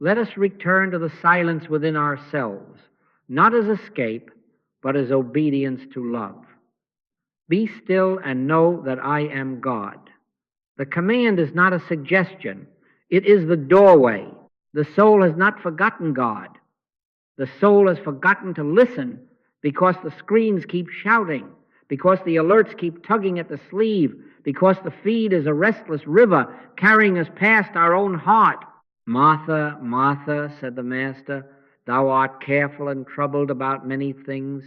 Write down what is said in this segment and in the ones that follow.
Let us return to the silence within ourselves, not as escape, but as obedience to love. Be still and know that I am God. The command is not a suggestion. It is the doorway. The soul has not forgotten God. The soul has forgotten to listen because the screens keep shouting, because the alerts keep tugging at the sleeve, because the feed is a restless river carrying us past our own heart. Martha, Martha, said the Master, thou art careful and troubled about many things,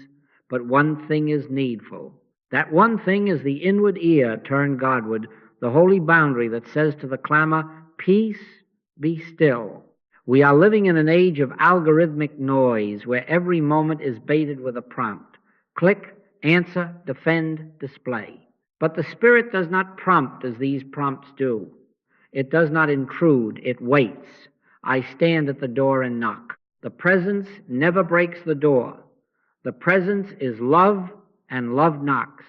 but one thing is needful. That one thing is the inward ear turned Godward, the holy boundary that says to the clamor, peace, be still. We are living in an age of algorithmic noise where every moment is baited with a prompt. Click, answer, defend, display. But the Spirit does not prompt as these prompts do. It does not intrude, it waits. I stand at the door and knock. The presence never breaks the door. The presence is love, and love knocks.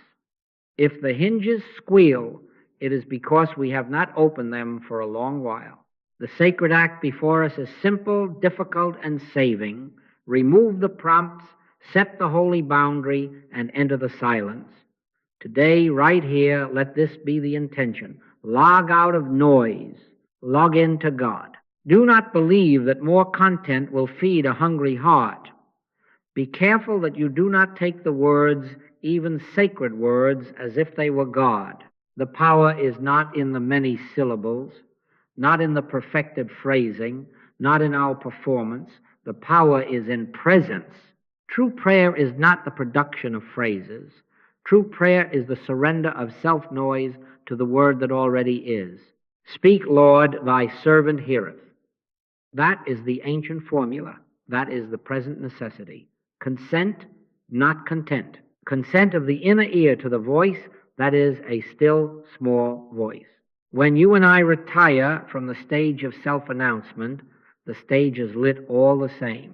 If the hinges squeal, it is because we have not opened them for a long while. The sacred act before us is simple, difficult, and saving. Remove the prompts, set the holy boundary, and enter the silence. Today, right here, let this be the intention. Log out of noise. Log into God. Do not believe that more content will feed a hungry heart. Be careful that you do not take the words, even sacred words, as if they were God. The power is not in the many syllables, not in the perfected phrasing, not in our performance. The power is in presence. True prayer is not the production of phrases. True prayer is the surrender of self-noise to the word that already is. Speak, Lord, thy servant heareth. That is the ancient formula. That is the present necessity. Consent, not content. Consent of the inner ear to the voice that is a still, small voice. When you and I retire from the stage of self-announcement, the stage is lit all the same.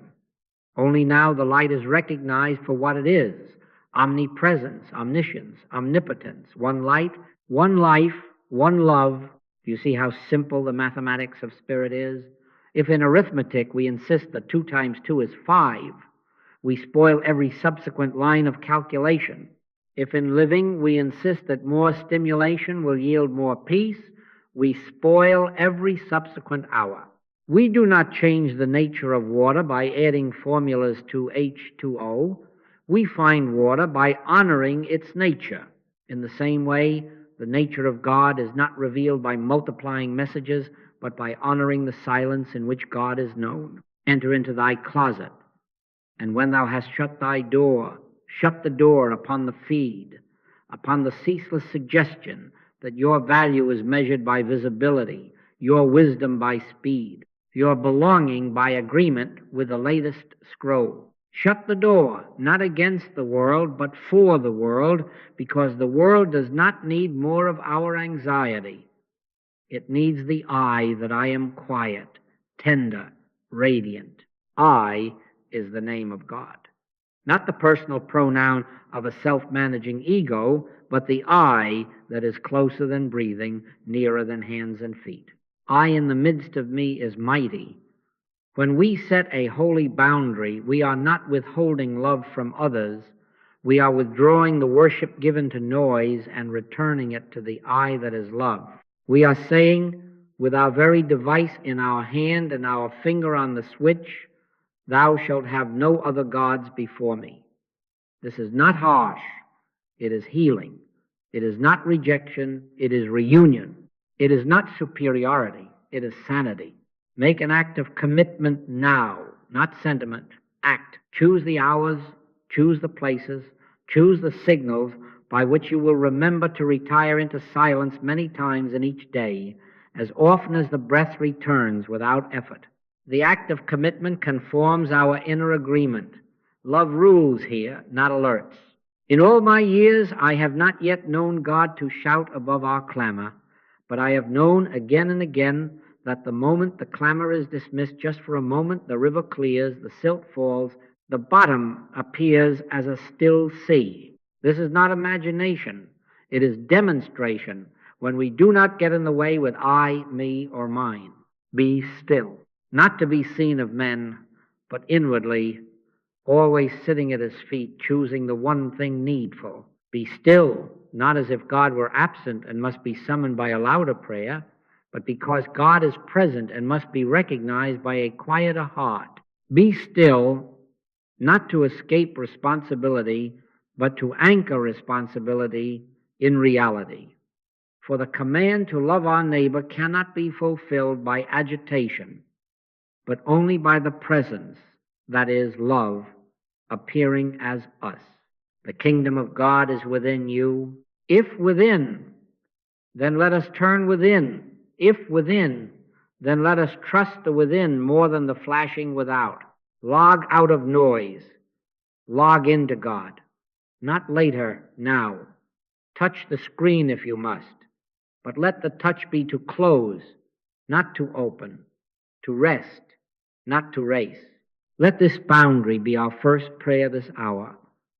Only now the light is recognized for what it is: omnipresence, omniscience, omnipotence, one light, one life, one love. Do you see how simple the mathematics of spirit is? If in arithmetic we insist that 2 times 2 is 5, we spoil every subsequent line of calculation. If in living we insist that more stimulation will yield more peace, we spoil every subsequent hour. We do not change the nature of water by adding formulas to H2O. We find water by honoring its nature. In the same way, the nature of God is not revealed by multiplying messages, but by honoring the silence in which God is known. Enter into thy closet, and when thou hast shut thy door, shut the door upon the feed, upon the ceaseless suggestion that your value is measured by visibility, your wisdom by speed, your belonging by agreement with the latest scroll. Shut the door, not against the world, but for the world, because the world does not need more of our anxiety. It needs the I that I am quiet, tender, radiant. I is the name of God. Not the personal pronoun of a self-managing ego, but the I that is closer than breathing, nearer than hands and feet. I in the midst of me is mighty. When we set a holy boundary, we are not withholding love from others. We are withdrawing the worship given to noise and returning it to the I that is love. We are saying, with our very device in our hand and our finger on the switch, thou shalt have no other gods before me. This is not harsh. It is healing. It is not rejection. It is reunion. It is not superiority. It is sanity. Make an act of commitment now, not sentiment. Act. Choose the hours, choose the places, choose the signals by which you will remember to retire into silence many times in each day, as often as the breath returns without effort. The act of commitment conforms our inner agreement. Love rules here, not alerts. In all my years, I have not yet known God to shout above our clamor, but I have known again and again that the moment the clamor is dismissed, just for a moment, the river clears, the silt falls, the bottom appears as a still sea. This is not imagination. It is demonstration when we do not get in the way with I, me, or mine. Be still. not to be seen of men, but inwardly, always sitting at his feet, choosing the one thing needful. Be still, not as if God were absent and must be summoned by a louder prayer, but because God is present and must be recognized by a quieter heart. Be still, not to escape responsibility, but to anchor responsibility in reality. For the command to love our neighbor cannot be fulfilled by agitation, but only by the presence, that is, love, appearing as us. The kingdom of God is within you. If within, then let us turn within. If within, then let us trust the within more than the flashing without. Log out of noise. Log into God. Not later, now. Touch the screen if you must, but let the touch be to close, not to open, to rest, not to race. Let this boundary be our first prayer this hour.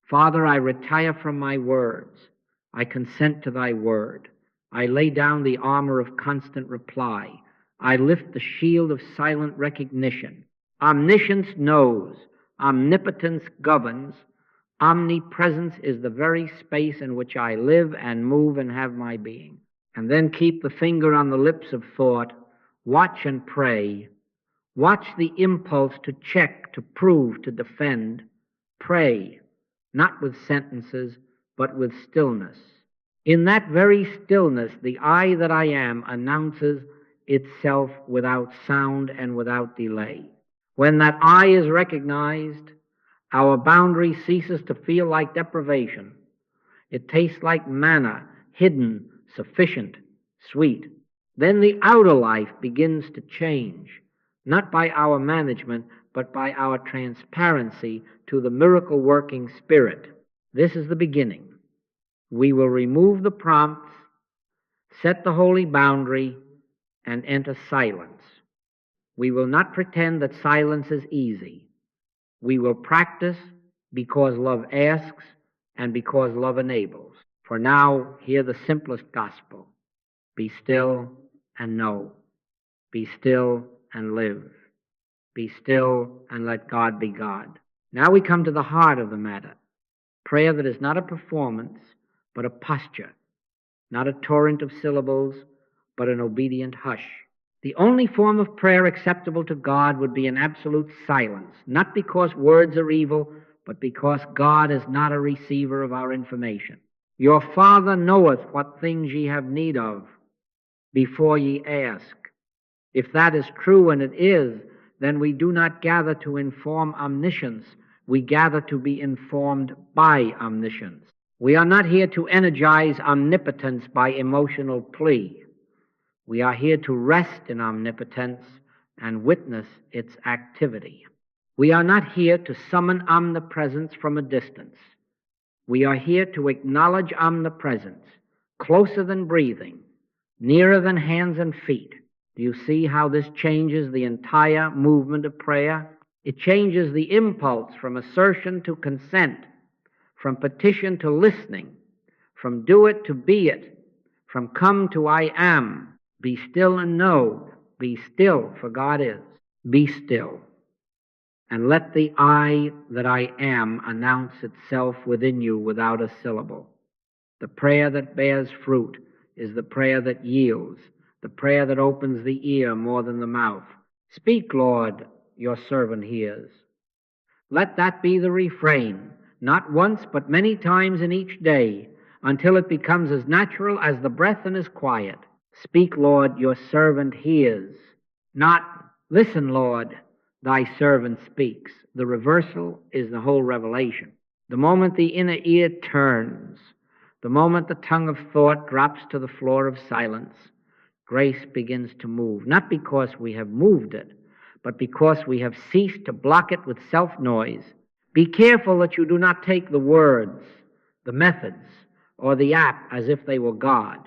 Father, I retire from my words. I consent to thy word. I lay down the armor of constant reply. I lift the shield of silent recognition. Omniscience knows. Omnipotence governs. Omnipresence is the very space in which I live and move and have my being. And then keep the finger on the lips of thought. Watch and pray. Watch the impulse to check, to prove, to defend. Pray, not with sentences, but with stillness. In that very stillness, the I that I am announces itself without sound and without delay. When that I is recognized, our boundary ceases to feel like deprivation. It tastes like manna, hidden, sufficient, sweet. Then the outer life begins to change, not by our management, but by our transparency to the miracle-working Spirit. This is the beginning. We will remove the prompts, set the holy boundary, and enter silence. We will not pretend that silence is easy. We will practice because love asks and because love enables. For now, hear the simplest gospel. Be still and know. Be still and live. Be still and let God be God. Now we come to the heart of the matter. Prayer that is not a performance, but a posture. Not a torrent of syllables, but an obedient hush. The only form of prayer acceptable to God would be an absolute silence, not because words are evil, but because God is not a receiver of our information. Your Father knoweth what things ye have need of before ye ask. If that is true, and it is, then we do not gather to inform omniscience. We gather to be informed by omniscience. We are not here to energize omnipotence by emotional plea. We are here to rest in omnipotence and witness its activity. We are not here to summon omnipresence from a distance. We are here to acknowledge omnipresence, closer than breathing, nearer than hands and feet. Do you see how this changes the entire movement of prayer? It changes the impulse from assertion to consent, from petition to listening, from do it to be it, from come to I am. Be still and know. Be still, for God is. Be still. And let the I that I am announce itself within you without a syllable. The prayer that bears fruit is the prayer that yields, the prayer that opens the ear more than the mouth. Speak, Lord, your servant hears. Let that be the refrain, not once but many times in each day, until it becomes as natural as the breath and as quiet. Speak, Lord, your servant hears. Not, listen, Lord, thy servant speaks. The reversal is the whole revelation. The moment the inner ear turns, the moment the tongue of thought drops to the floor of silence, grace begins to move, not because we have moved it, but because we have ceased to block it with self-noise. Be careful that you do not take the words, the methods, or the app as if they were God.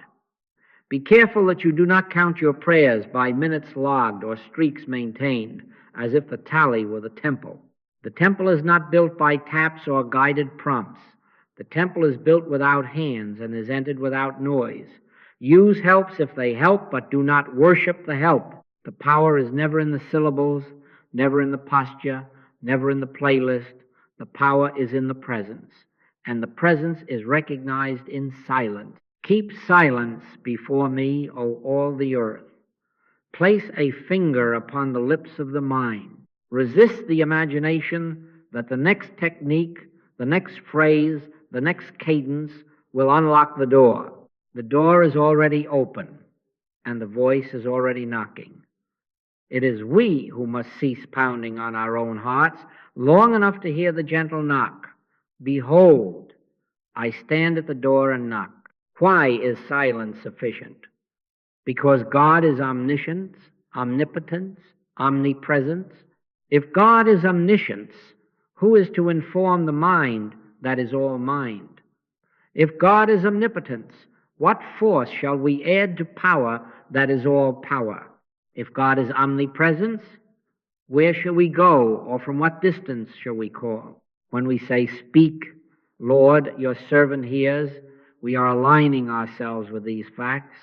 Be careful that you do not count your prayers by minutes logged or streaks maintained, as if the tally were the temple. The temple is not built by taps or guided prompts. The temple is built without hands and is entered without noise. Use helps if they help, but do not worship the help. The power is never in the syllables, never in the posture, never in the playlist. The power is in the presence, and the presence is recognized in silence. Keep silence before me, O all the earth. Place a finger upon the lips of the mind. Resist the imagination that the next technique, the next phrase, the next cadence will unlock the door. The door is already open, and the voice is already knocking. It is we who must cease pounding on our own hearts long enough to hear the gentle knock. Behold, I stand at the door and knock. Why is silence sufficient? Because God is omniscience, omnipotence, omnipresence. If God is omniscience, who is to inform the mind that is all mind? If God is omnipotence, what force shall we add to power that is all power? If God is omnipresence, where shall we go, or from what distance shall we call? When we say, "Speak, Lord, your servant hears," we are aligning ourselves with these facts.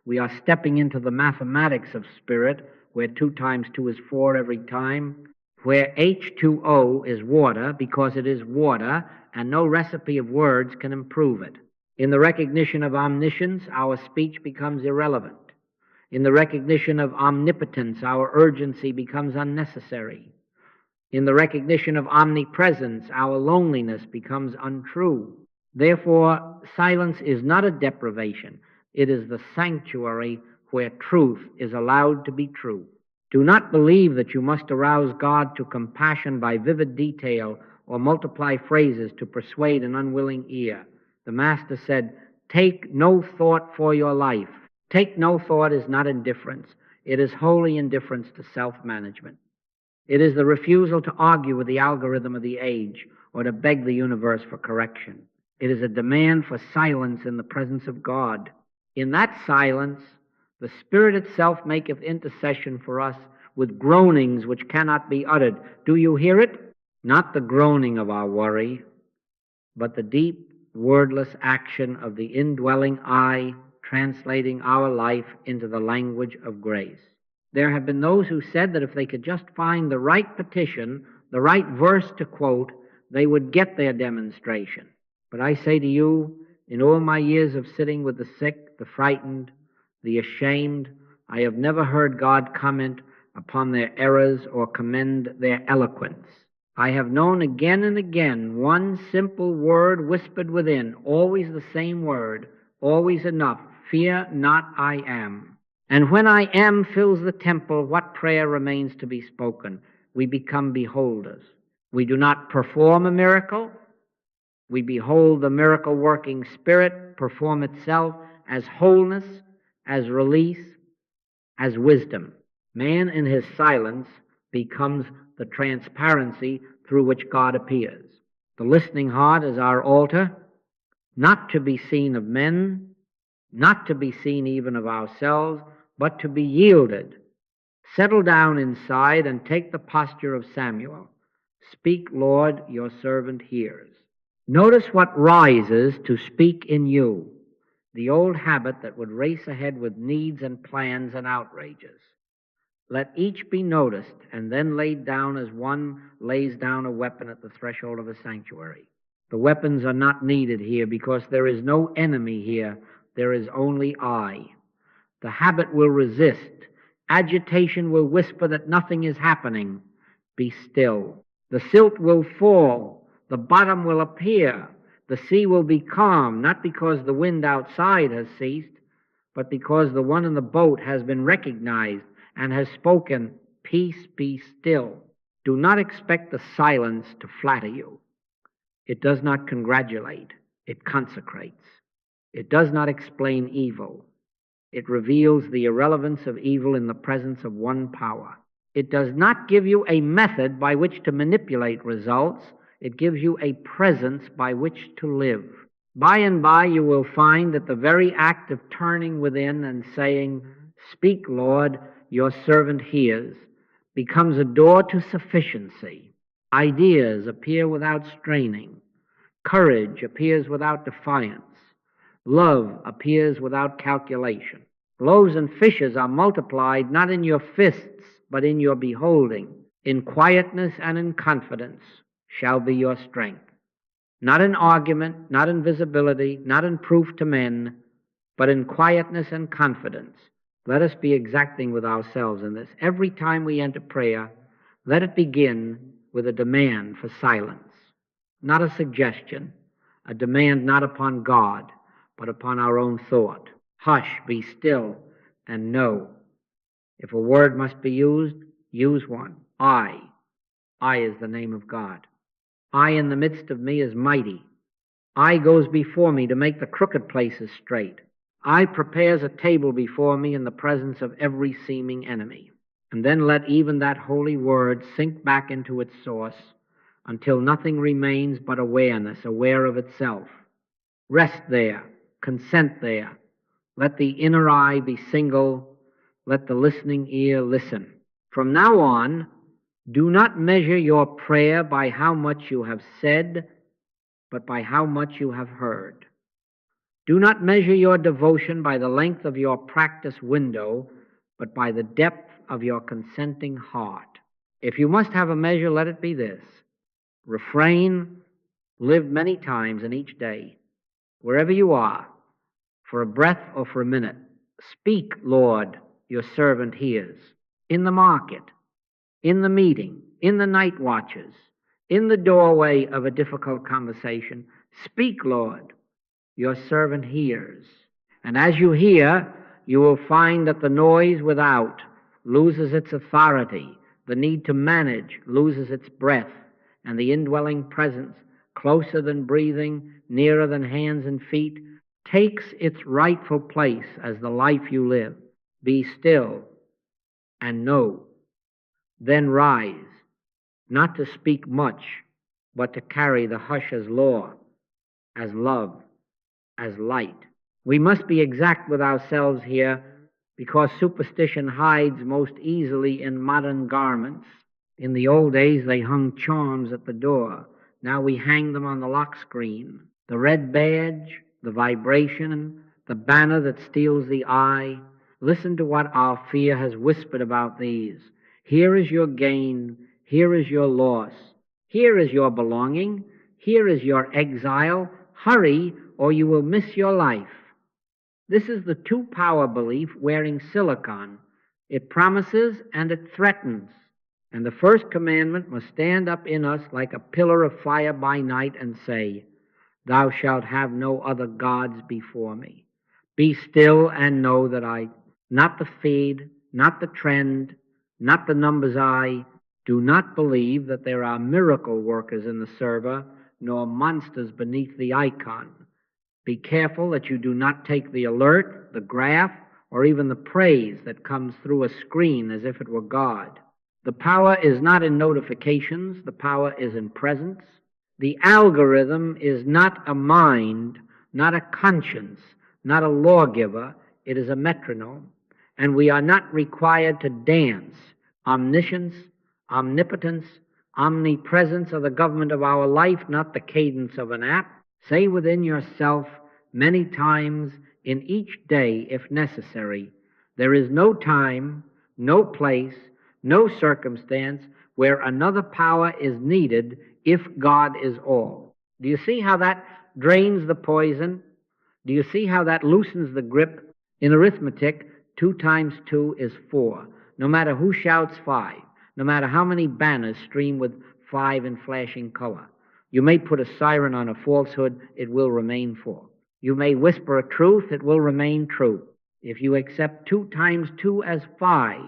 We are stepping into the mathematics of spirit, where 2 times 2 is 4 every time, where H2O is water because it is water, and no recipe of words can improve it. In the recognition of omniscience, our speech becomes irrelevant. In the recognition of omnipotence, our urgency becomes unnecessary. In the recognition of omnipresence, our loneliness becomes untrue. Therefore, silence is not a deprivation. It is the sanctuary where truth is allowed to be true. Do not believe that you must arouse God to compassion by vivid detail or multiply phrases to persuade an unwilling ear. The Master said, "Take no thought for your life." Take no thought is not indifference. It is wholly indifference to self-management. It is the refusal to argue with the algorithm of the age or to beg the universe for correction. It is a demand for silence in the presence of God. In that silence, the Spirit itself maketh intercession for us with groanings which cannot be uttered. Do you hear it? Not the groaning of our worry, but the deep, wordless action of the indwelling I translating our life into the language of grace. There have been those who said that if they could just find the right petition, the right verse to quote, they would get their demonstration. But I say to you, in all my years of sitting with the sick, the frightened, the ashamed, I have never heard God comment upon their errors or commend their eloquence. I have known again and again one simple word whispered within, always the same word, always enough. Fear not, I am. And when I am fills the temple, what prayer remains to be spoken? We become beholders. We do not perform a miracle. We behold the miracle-working Spirit perform itself as wholeness, as release, as wisdom. Man in his silence becomes the transparency through which God appears. The listening heart is our altar, not to be seen of men, not to be seen even of ourselves, but to be yielded. Settle down inside and take the posture of Samuel. Speak, Lord, your servant hears. Notice what rises to speak in you, the old habit that would race ahead with needs and plans and outrages. Let each be noticed and then laid down as one lays down a weapon at the threshold of a sanctuary. The weapons are not needed here because there is no enemy here. There is only I. The habit will resist. Agitation will whisper that nothing is happening. Be still. The silt will fall. The bottom will appear. The sea will be calm, not because the wind outside has ceased, but because the one in the boat has been recognized and has spoken, "Peace, be still." Do not expect the silence to flatter you. It does not congratulate. It consecrates. It does not explain evil. It reveals the irrelevance of evil in the presence of one power. It does not give you a method by which to manipulate results. It gives you a presence by which to live. By and by you will find that the very act of turning within and saying, "Speak, Lord, your servant hears," becomes a door to sufficiency. Ideas appear without straining. Courage appears without defiance. Love appears without calculation. Loaves and fishes are multiplied not in your fists, but in your beholding. In quietness and in confidence shall be your strength. Not in argument, not in visibility, not in proof to men, but in quietness and confidence. Let us be exacting with ourselves in this. Every time we enter prayer, let it begin with a demand for silence, not a suggestion, a demand not upon God, but upon our own thought. Hush, be still, and know. If a word must be used, use one. I is the name of God. I in the midst of me is mighty. I goes before me to make the crooked places straight. I prepares a table before me in the presence of every seeming enemy. And then let even that holy word sink back into its source until nothing remains but awareness, aware of itself. Rest there, consent there. Let the inner eye be single. Let the listening ear listen. From now on, do not measure your prayer by how much you have said, but by how much you have heard. Do not measure your devotion by the length of your practice window, but by the depth of your consenting heart. If you must have a measure, let it be this. Refrain, live many times in each day, wherever you are, for a breath or for a minute. Speak, Lord, your servant hears. In the market, in the meeting, in the night watches, in the doorway of a difficult conversation. Speak, Lord, your servant hears. And as you hear, you will find that the noise without loses its authority, the need to manage loses its breath, and the indwelling presence, closer than breathing, nearer than hands and feet, takes its rightful place as the life you live. Be still and know. Then rise, not to speak much, but to carry the hush as law, as love, as light. We must be exact with ourselves here, because superstition hides most easily in modern garments. In the old days, they hung charms at the door. Now we hang them on the lock screen. The red badge, the vibration, the banner that steals the eye. Listen to what our fear has whispered about these. Here is your gain. Here is your loss. Here is your belonging. Here is your exile. Hurry, or you will miss your life. This is the two-power belief wearing silicon. It promises and it threatens. And the first commandment must stand up in us like a pillar of fire by night and say, Thou shalt have no other gods before me. Be still and know that I, not the feed, not the trend, not the numbers eye, do not believe that there are miracle workers in the server, nor monsters beneath the icon. Be careful that you do not take the alert, the graph, or even the praise that comes through a screen as if it were God. The power is not in notifications, the power is in presence. The algorithm is not a mind, not a conscience, not a lawgiver, it is a metronome. And we are not required to dance. Omniscience, omnipotence, omnipresence are the government of our life, not the cadence of an app. Say within yourself many times in each day, if necessary, there is no time, no place, no circumstance where another power is needed if God is all. Do you see how that drains the poison? Do you see how that loosens the grip? In arithmetic, 2 times 2 is 4. No matter who shouts 5, no matter how many banners stream with 5 in flashing color. You may put a siren on a falsehood, it will remain 4. You may whisper a truth, it will remain true. If you accept 2 times 2 as 5,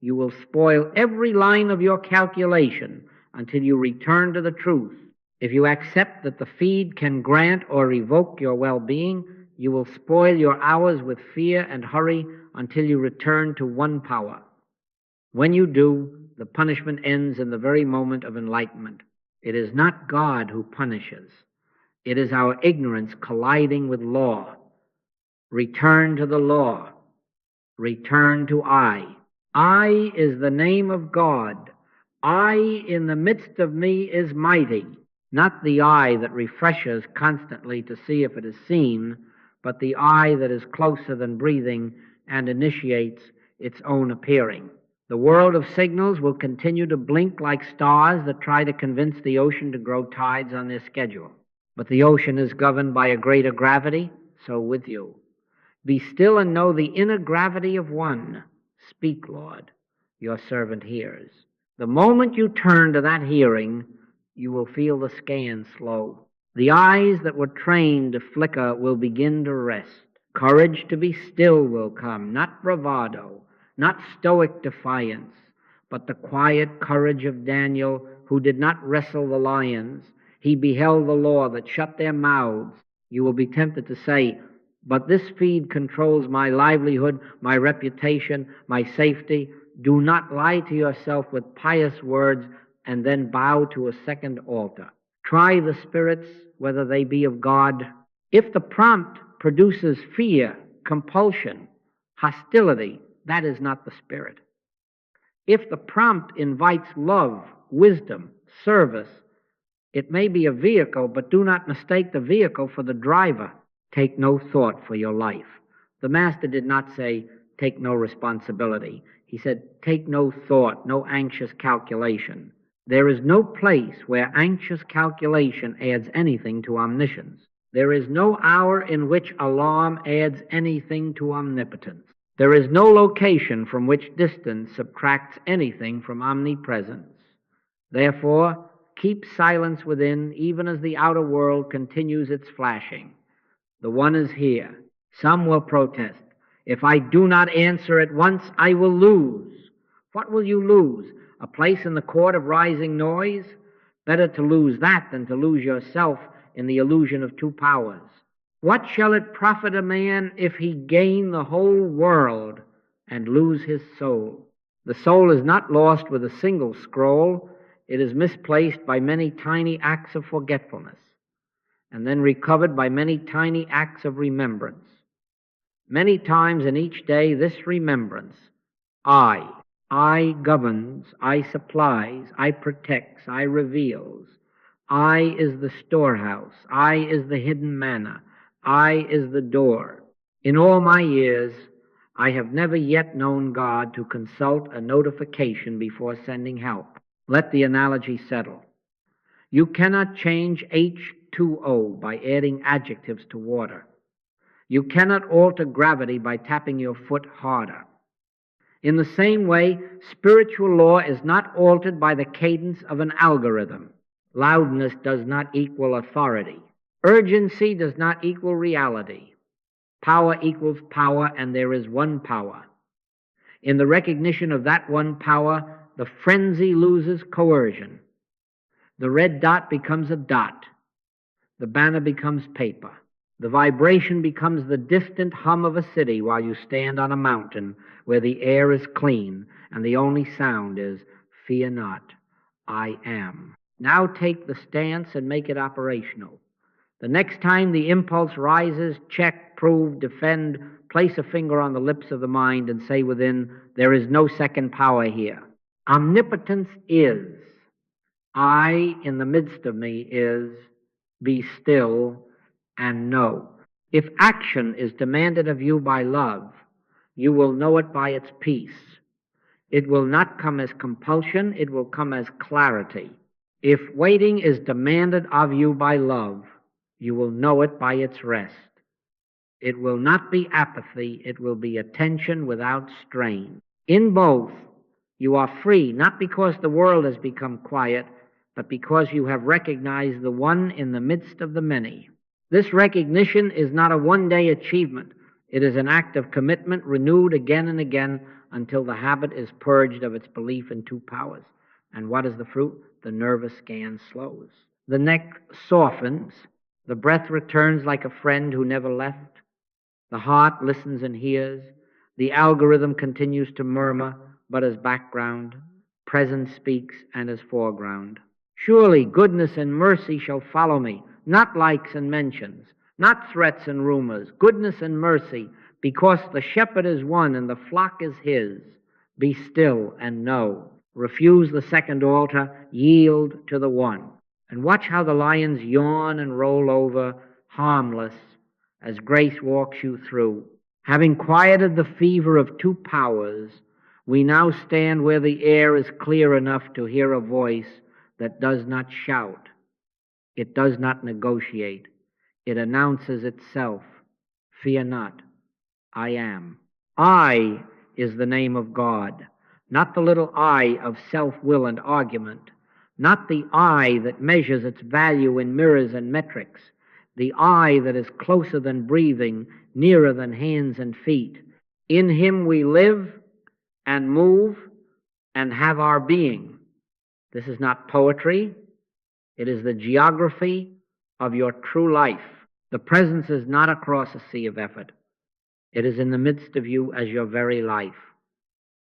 you will spoil every line of your calculation until you return to the truth. If you accept that the feed can grant or revoke your well-being, you will spoil your hours with fear and hurry until you return to one power. When you do, the punishment ends in the very moment of enlightenment. It is not God who punishes. It is our ignorance colliding with law. Return to the law. Return to I. I is the name of God. I in the midst of me is mighty. Not the eye that refreshes constantly to see if it is seen, but the eye that is closer than breathing, and initiates its own appearing. The world of signals will continue to blink like stars that try to convince the ocean to grow tides on their schedule. But the ocean is governed by a greater gravity, so with you. Be still and know the inner gravity of one. Speak, Lord, your servant hears. The moment you turn to that hearing, you will feel the scan slow. The eyes that were trained to flicker will begin to rest. Courage to be still will come, not bravado, not stoic defiance, but the quiet courage of Daniel, who did not wrestle the lions. He beheld the law that shut their mouths. You will be tempted to say, but this feed controls my livelihood, my reputation, my safety. Do not lie to yourself with pious words and then bow to a second altar. Try the spirits, whether they be of God. If the prompt produces fear, compulsion, hostility, that is not the spirit. If the prompt invites love, wisdom, service, it may be a vehicle, but do not mistake the vehicle for the driver. Take no thought for your life. The Master did not say, take no responsibility. He said, take no thought, no anxious calculation. There is no place where anxious calculation adds anything to omniscience. There is no hour in which alarm adds anything to omnipotence. There is no location from which distance subtracts anything from omnipresence. Therefore, keep silence within, even as the outer world continues its flashing. The one is here. Some will protest. If I do not answer at once, I will lose. What will you lose? A place in the court of rising noise? Better to lose that than to lose yourself in the illusion of two powers. What shall it profit a man if he gain the whole world and lose his soul? The soul is not lost with a single scroll. It is misplaced by many tiny acts of forgetfulness, and then recovered by many tiny acts of remembrance. Many times in each day this remembrance, I governs, I supplies, I protects, I reveals. I is the storehouse, I is the hidden manna, I is the door. In all my years, I have never yet known God to consult a notification before sending help. Let the analogy settle. You cannot change H2O by adding adjectives to water. You cannot alter gravity by tapping your foot harder. In the same way, spiritual law is not altered by the cadence of an algorithm. Loudness does not equal authority. Urgency does not equal reality. Power equals power, and there is one power. In the recognition of that one power, the frenzy loses coercion. The red dot becomes a dot. The banner becomes paper. The vibration becomes the distant hum of a city while you stand on a mountain where the air is clean and the only sound is, fear not, I am. Now take the stance and make it operational. The next time the impulse rises, check, prove, defend, place a finger on the lips of the mind and say within, there is no second power here. Omnipotence is. I in the midst of me is, be still and know. If action is demanded of you by love, you will know it by its peace. It will not come as compulsion, it will come as clarity. If waiting is demanded of you by love, you will know it by its rest. It will not be apathy, it will be attention without strain. In both, you are free, not because the world has become quiet, but because you have recognized the one in the midst of the many. This recognition is not a one-day achievement. It is an act of commitment renewed again and again until the habit is purged of its belief in two powers. And what is the fruit? The nervous scan slows. The neck softens. The breath returns like a friend who never left. The heart listens and hears. The algorithm continues to murmur, but as background. Presence speaks and as foreground. Surely goodness and mercy shall follow me, not likes and mentions, not threats and rumors, goodness and mercy, because the shepherd is one and the flock is his. Be still and know. Refuse the second altar, yield to the one. And watch how the lions yawn and roll over, harmless, as grace walks you through. Having quieted the fever of two powers, we now stand where the air is clear enough to hear a voice that does not shout. It does not negotiate. It announces itself. Fear not. I am. I is the name of God, not the little I of self-will and argument, not the I that measures its value in mirrors and metrics, the I that is closer than breathing, nearer than hands and feet. In him we live and move and have our being. This is not poetry. It is the geography of your true life. The presence is not across a sea of effort. It is in the midst of you as your very life.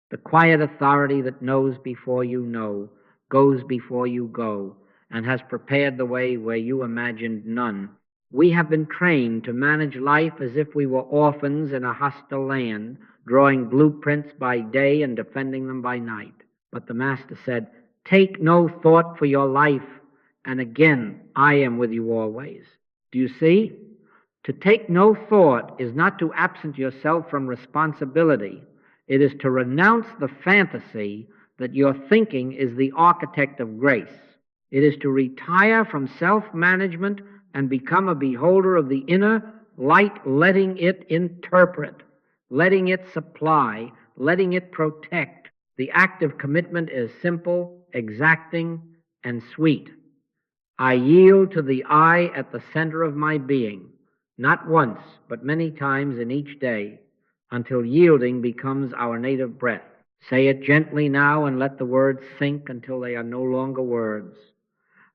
The quiet authority that knows before you know, goes before you go, and has prepared the way where you imagined none. We have been trained to manage life as if we were orphans in a hostile land, drawing blueprints by day and defending them by night. But the Master said, take no thought for your life, and again, I am with you always. Do you see? To take no thought is not to absent yourself from responsibility. It is to renounce the fantasy that your thinking is the architect of grace. It is to retire from self-management and become a beholder of the inner light, letting it interpret, letting it supply, letting it protect. The act of commitment is simple, exacting, and sweet. I yield to the I at the center of my being, not once, but many times in each day, until yielding becomes our native breath. Say it gently now and let the words sink until they are no longer words.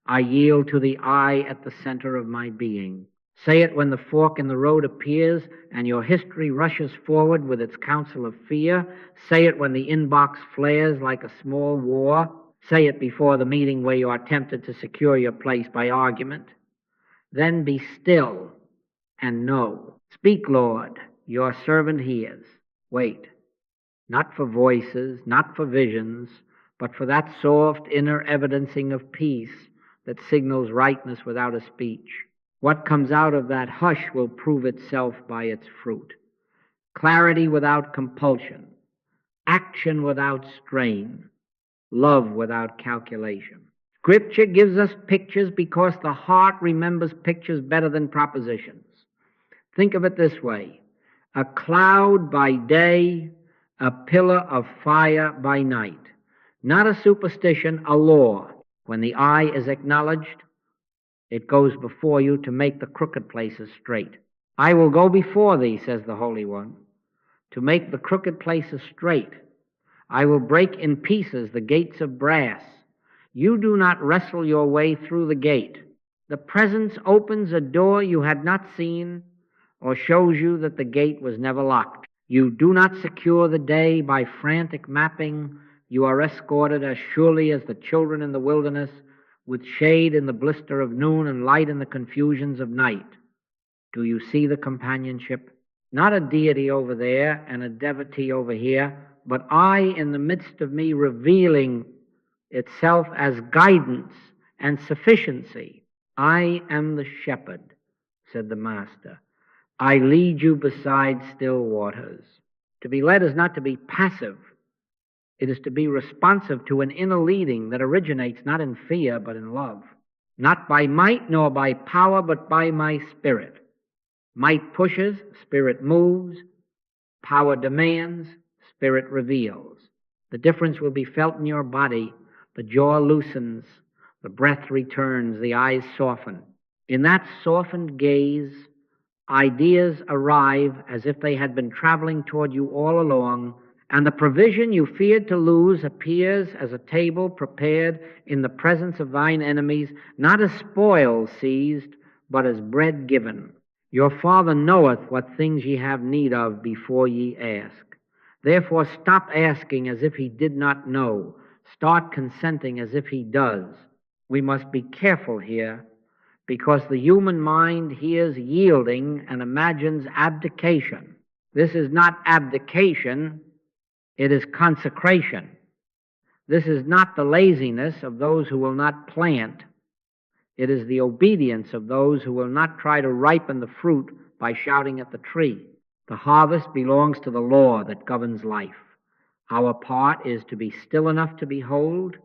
I yield to the I at the center of my being. Say it when the fork in the road appears and your history rushes forward with its counsel of fear. Say it when the inbox flares like a small war. Say it before the meeting where you are tempted to secure your place by argument. Then be still and know. Speak, Lord, your servant hears. Wait, not for voices, not for visions, but for that soft inner evidencing of peace that signals rightness without a speech. What comes out of that hush will prove itself by its fruit. Clarity without compulsion, action without strain, love without calculation. Scripture gives us pictures because the heart remembers pictures better than propositions. Think of it this way: a cloud by day, a pillar of fire by night. Not a superstition, a law. When the I is acknowledged, it goes before you to make the crooked places straight. I will go before thee, says the Holy One, to make the crooked places straight. I will break in pieces the gates of brass. You do not wrestle your way through the gate. The presence opens a door you had not seen or shows you that the gate was never locked. You do not secure the day by frantic mapping. You are escorted as surely as the children in the wilderness, with shade in the blister of noon and light in the confusions of night. Do you see the companionship? Not a deity over there and a devotee over here, but I in the midst of me revealing itself as guidance and sufficiency. I am the shepherd, said the Master. I lead you beside still waters. To be led is not to be passive. It is to be responsive to an inner leading that originates not in fear but in love. Not by might nor by power but by my Spirit. Might pushes, Spirit moves. Power demands, Spirit reveals. The difference will be felt in your body. The jaw loosens, the breath returns, the eyes soften. In that softened gaze, ideas arrive as if they had been traveling toward you all along, and the provision you feared to lose appears as a table prepared in the presence of thine enemies, not as spoil seized, but as bread given. Your Father knoweth what things ye have need of before ye ask. Therefore stop asking as if he did not know. Start consenting as if he does. We must be careful here, because the human mind hears yielding and imagines abdication. This is not abdication, it is consecration. This is not the laziness of those who will not plant. It is the obedience of those who will not try to ripen the fruit by shouting at the tree. The harvest belongs to the law that governs life. Our part is to be still enough to behold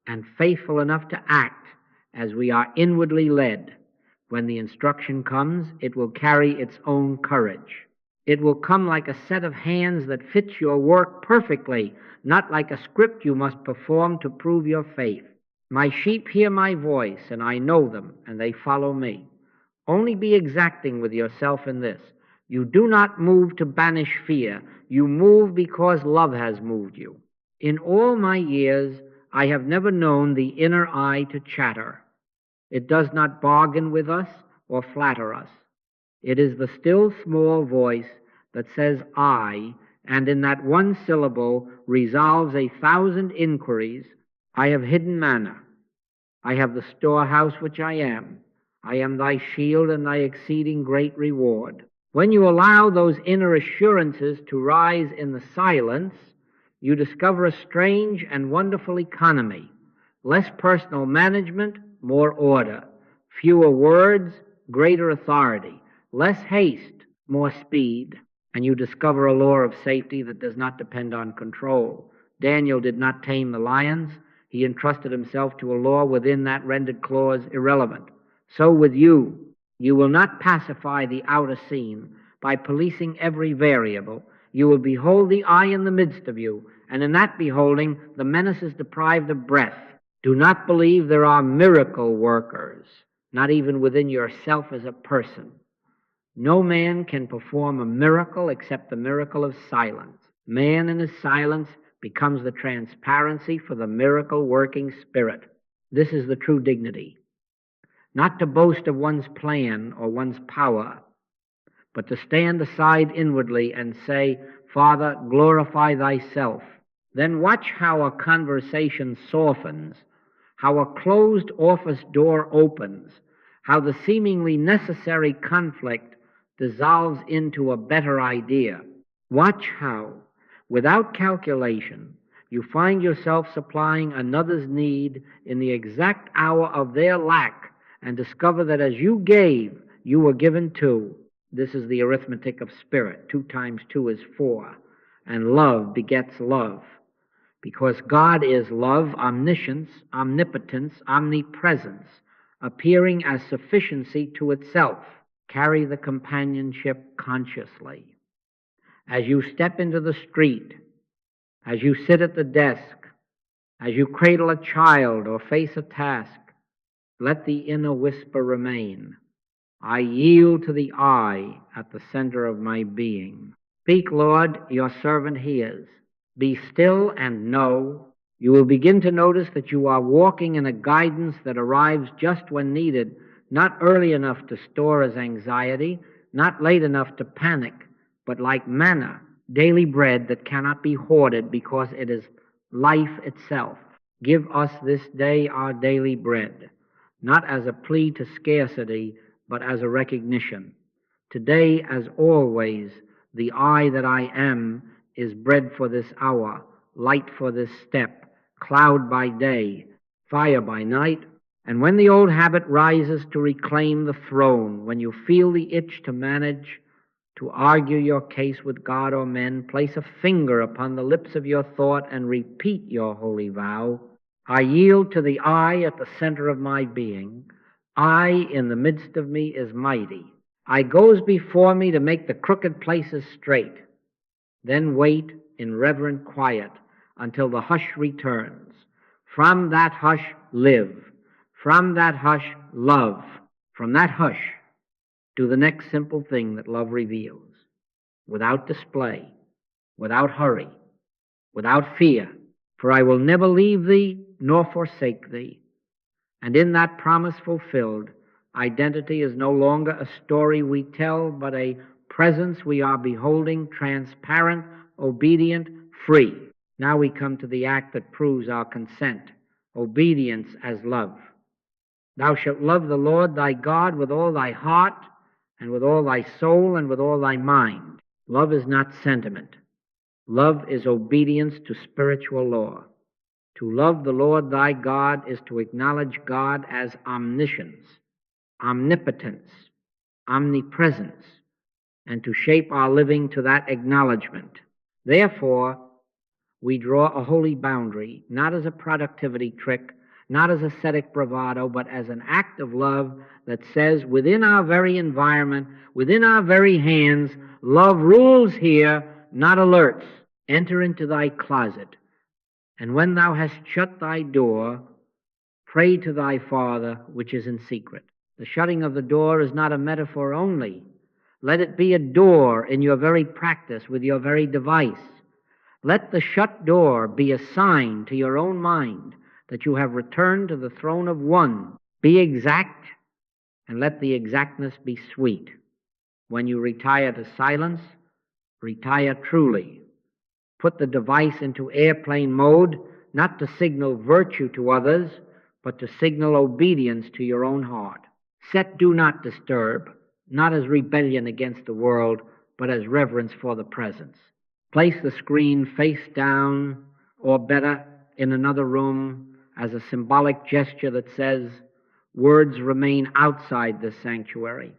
and faithful enough to act as we are inwardly led. When the instruction comes, it will carry its own courage. It will come like a set of hands that fits your work perfectly, not like a script you must perform to prove your faith. My sheep hear my voice, and I know them, and they follow me. Only be exacting with yourself in this. You do not move to banish fear. You move because love has moved you. In all my years, I have never known the inner eye to chatter. It does not bargain with us or flatter us. It is the still small voice that says I, and in that one syllable resolves 1,000 inquiries. I have hidden manna. I have the storehouse which I am. I am thy shield and thy exceeding great reward. When you allow those inner assurances to rise in the silence, you discover a strange and wonderful economy. Less personal management, more order. Fewer words, greater authority. Less haste, more speed. And you discover a law of safety that does not depend on control. Daniel did not tame the lions. He entrusted himself to a law within that rendered clause irrelevant. So with you, you will not pacify the outer scene by policing every variable. You will behold the eye in the midst of you, and in that beholding, the menace is deprived of breath. Do not believe there are miracle workers, not even within yourself as a person. No man can perform a miracle except the miracle of silence. Man in his silence becomes the transparency for the miracle-working Spirit. This is the true dignity. Not to boast of one's plan or one's power, but to stand aside inwardly and say, Father, glorify thyself. Then watch how a conversation softens, how a closed office door opens, how the seemingly necessary conflict dissolves into a better idea. Watch how, without calculation, you find yourself supplying another's need in the exact hour of their lack, and discover that as you gave, you were given too. This is the arithmetic of spirit. 2 times 2 is 4. And love begets love. Because God is love, omniscience, omnipotence, omnipresence, appearing as sufficiency to itself. Carry the companionship consciously. As you step into the street, as you sit at the desk, as you cradle a child or face a task, let the inner whisper remain. I yield to the I at the center of my being. Speak, Lord, your servant hears. Be still and know. You will begin to notice that you are walking in a guidance that arrives just when needed, not early enough to store as anxiety, not late enough to panic, but like manna, daily bread that cannot be hoarded because it is life itself. Give us this day our daily bread, not as a plea to scarcity, but as a recognition. Today, as always, the I that I am is bread for this hour, light for this step, cloud by day, fire by night. And when the old habit rises to reclaim the throne, when you feel the itch to manage, to argue your case with God or men, place a finger upon the lips of your thought and repeat your holy vow. I yield to the I at the center of my being. I in the midst of me is mighty. I goes before me to make the crooked places straight. Then wait in reverent quiet until the hush returns. From that hush, live. From that hush, love. From that hush, do the next simple thing that love reveals. Without display, without hurry, without fear. For I will never leave thee nor forsake thee. And in that promise fulfilled, identity is no longer a story we tell, but a presence we are beholding, transparent, obedient, free. Now we come to the act that proves our consent, obedience as love. Thou shalt love the Lord thy God with all thy heart, and with all thy soul, and with all thy mind. Love is not sentiment. Love is obedience to spiritual law. To love the Lord thy God is to acknowledge God as omniscience, omnipotence, omnipresence, and to shape our living to that acknowledgement. Therefore, we draw a holy boundary, not as a productivity trick, not as ascetic bravado, but as an act of love that says, within our very environment, within our very hands, love rules here, not alerts. Enter into thy closet, and when thou hast shut thy door, pray to thy Father which is in secret. The shutting of the door is not a metaphor only. Let it be a door in your very practice with your very device. Let the shut door be a sign to your own mind that you have returned to the throne of one. Be exact, and let the exactness be sweet. When you retire to silence, retire truly. Put the device into airplane mode, not to signal virtue to others, but to signal obedience to your own heart. Set do not disturb, not as rebellion against the world, but as reverence for the presence. Place the screen face down, or better, in another room, as a symbolic gesture that says, words remain outside this sanctuary.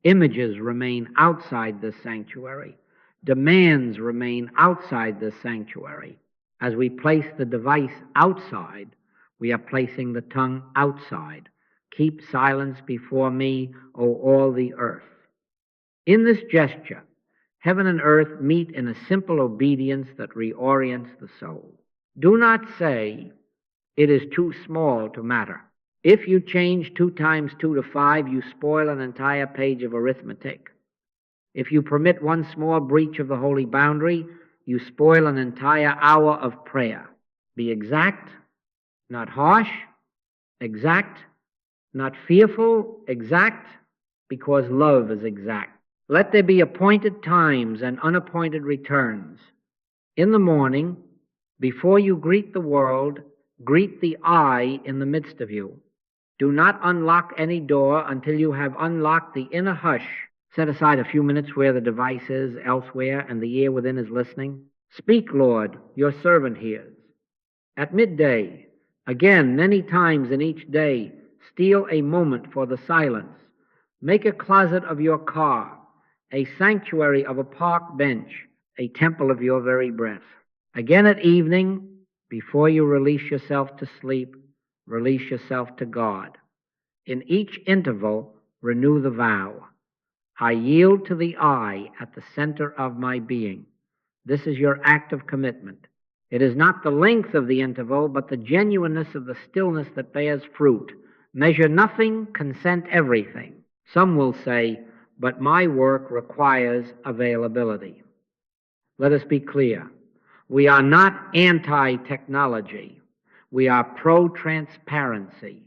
Images remain outside this sanctuary. Demands remain outside this sanctuary. As we place the device outside, we are placing the tongue outside. Keep silence before me, O all the earth. In this gesture, heaven and earth meet in a simple obedience that reorients the soul. Do not say, it is too small to matter. If you change 2 times 2 to 5, you spoil an entire page of arithmetic. If you permit one small breach of the holy boundary, you spoil an entire hour of prayer. Be exact, not harsh, exact, not fearful, exact, because love is exact. Let there be appointed times and unappointed returns. In the morning, before you greet the world, greet the I in the midst of you. Do not unlock any door until you have unlocked the inner hush. Set aside a few minutes where the device is elsewhere and the ear within is listening. Speak, Lord, your servant hears. At midday, again, many times in each day, steal a moment for the silence. Make a closet of your car, a sanctuary of a park bench, a temple of your very breath. Again at evening, before you release yourself to sleep, release yourself to God. In each interval, renew the vow. I yield to the I at the center of my being. This is your act of commitment. It is not the length of the interval, but the genuineness of the stillness that bears fruit. Measure nothing, consent everything. Some will say, but my work requires availability. Let us be clear. We are not anti-technology. We are pro-transparency.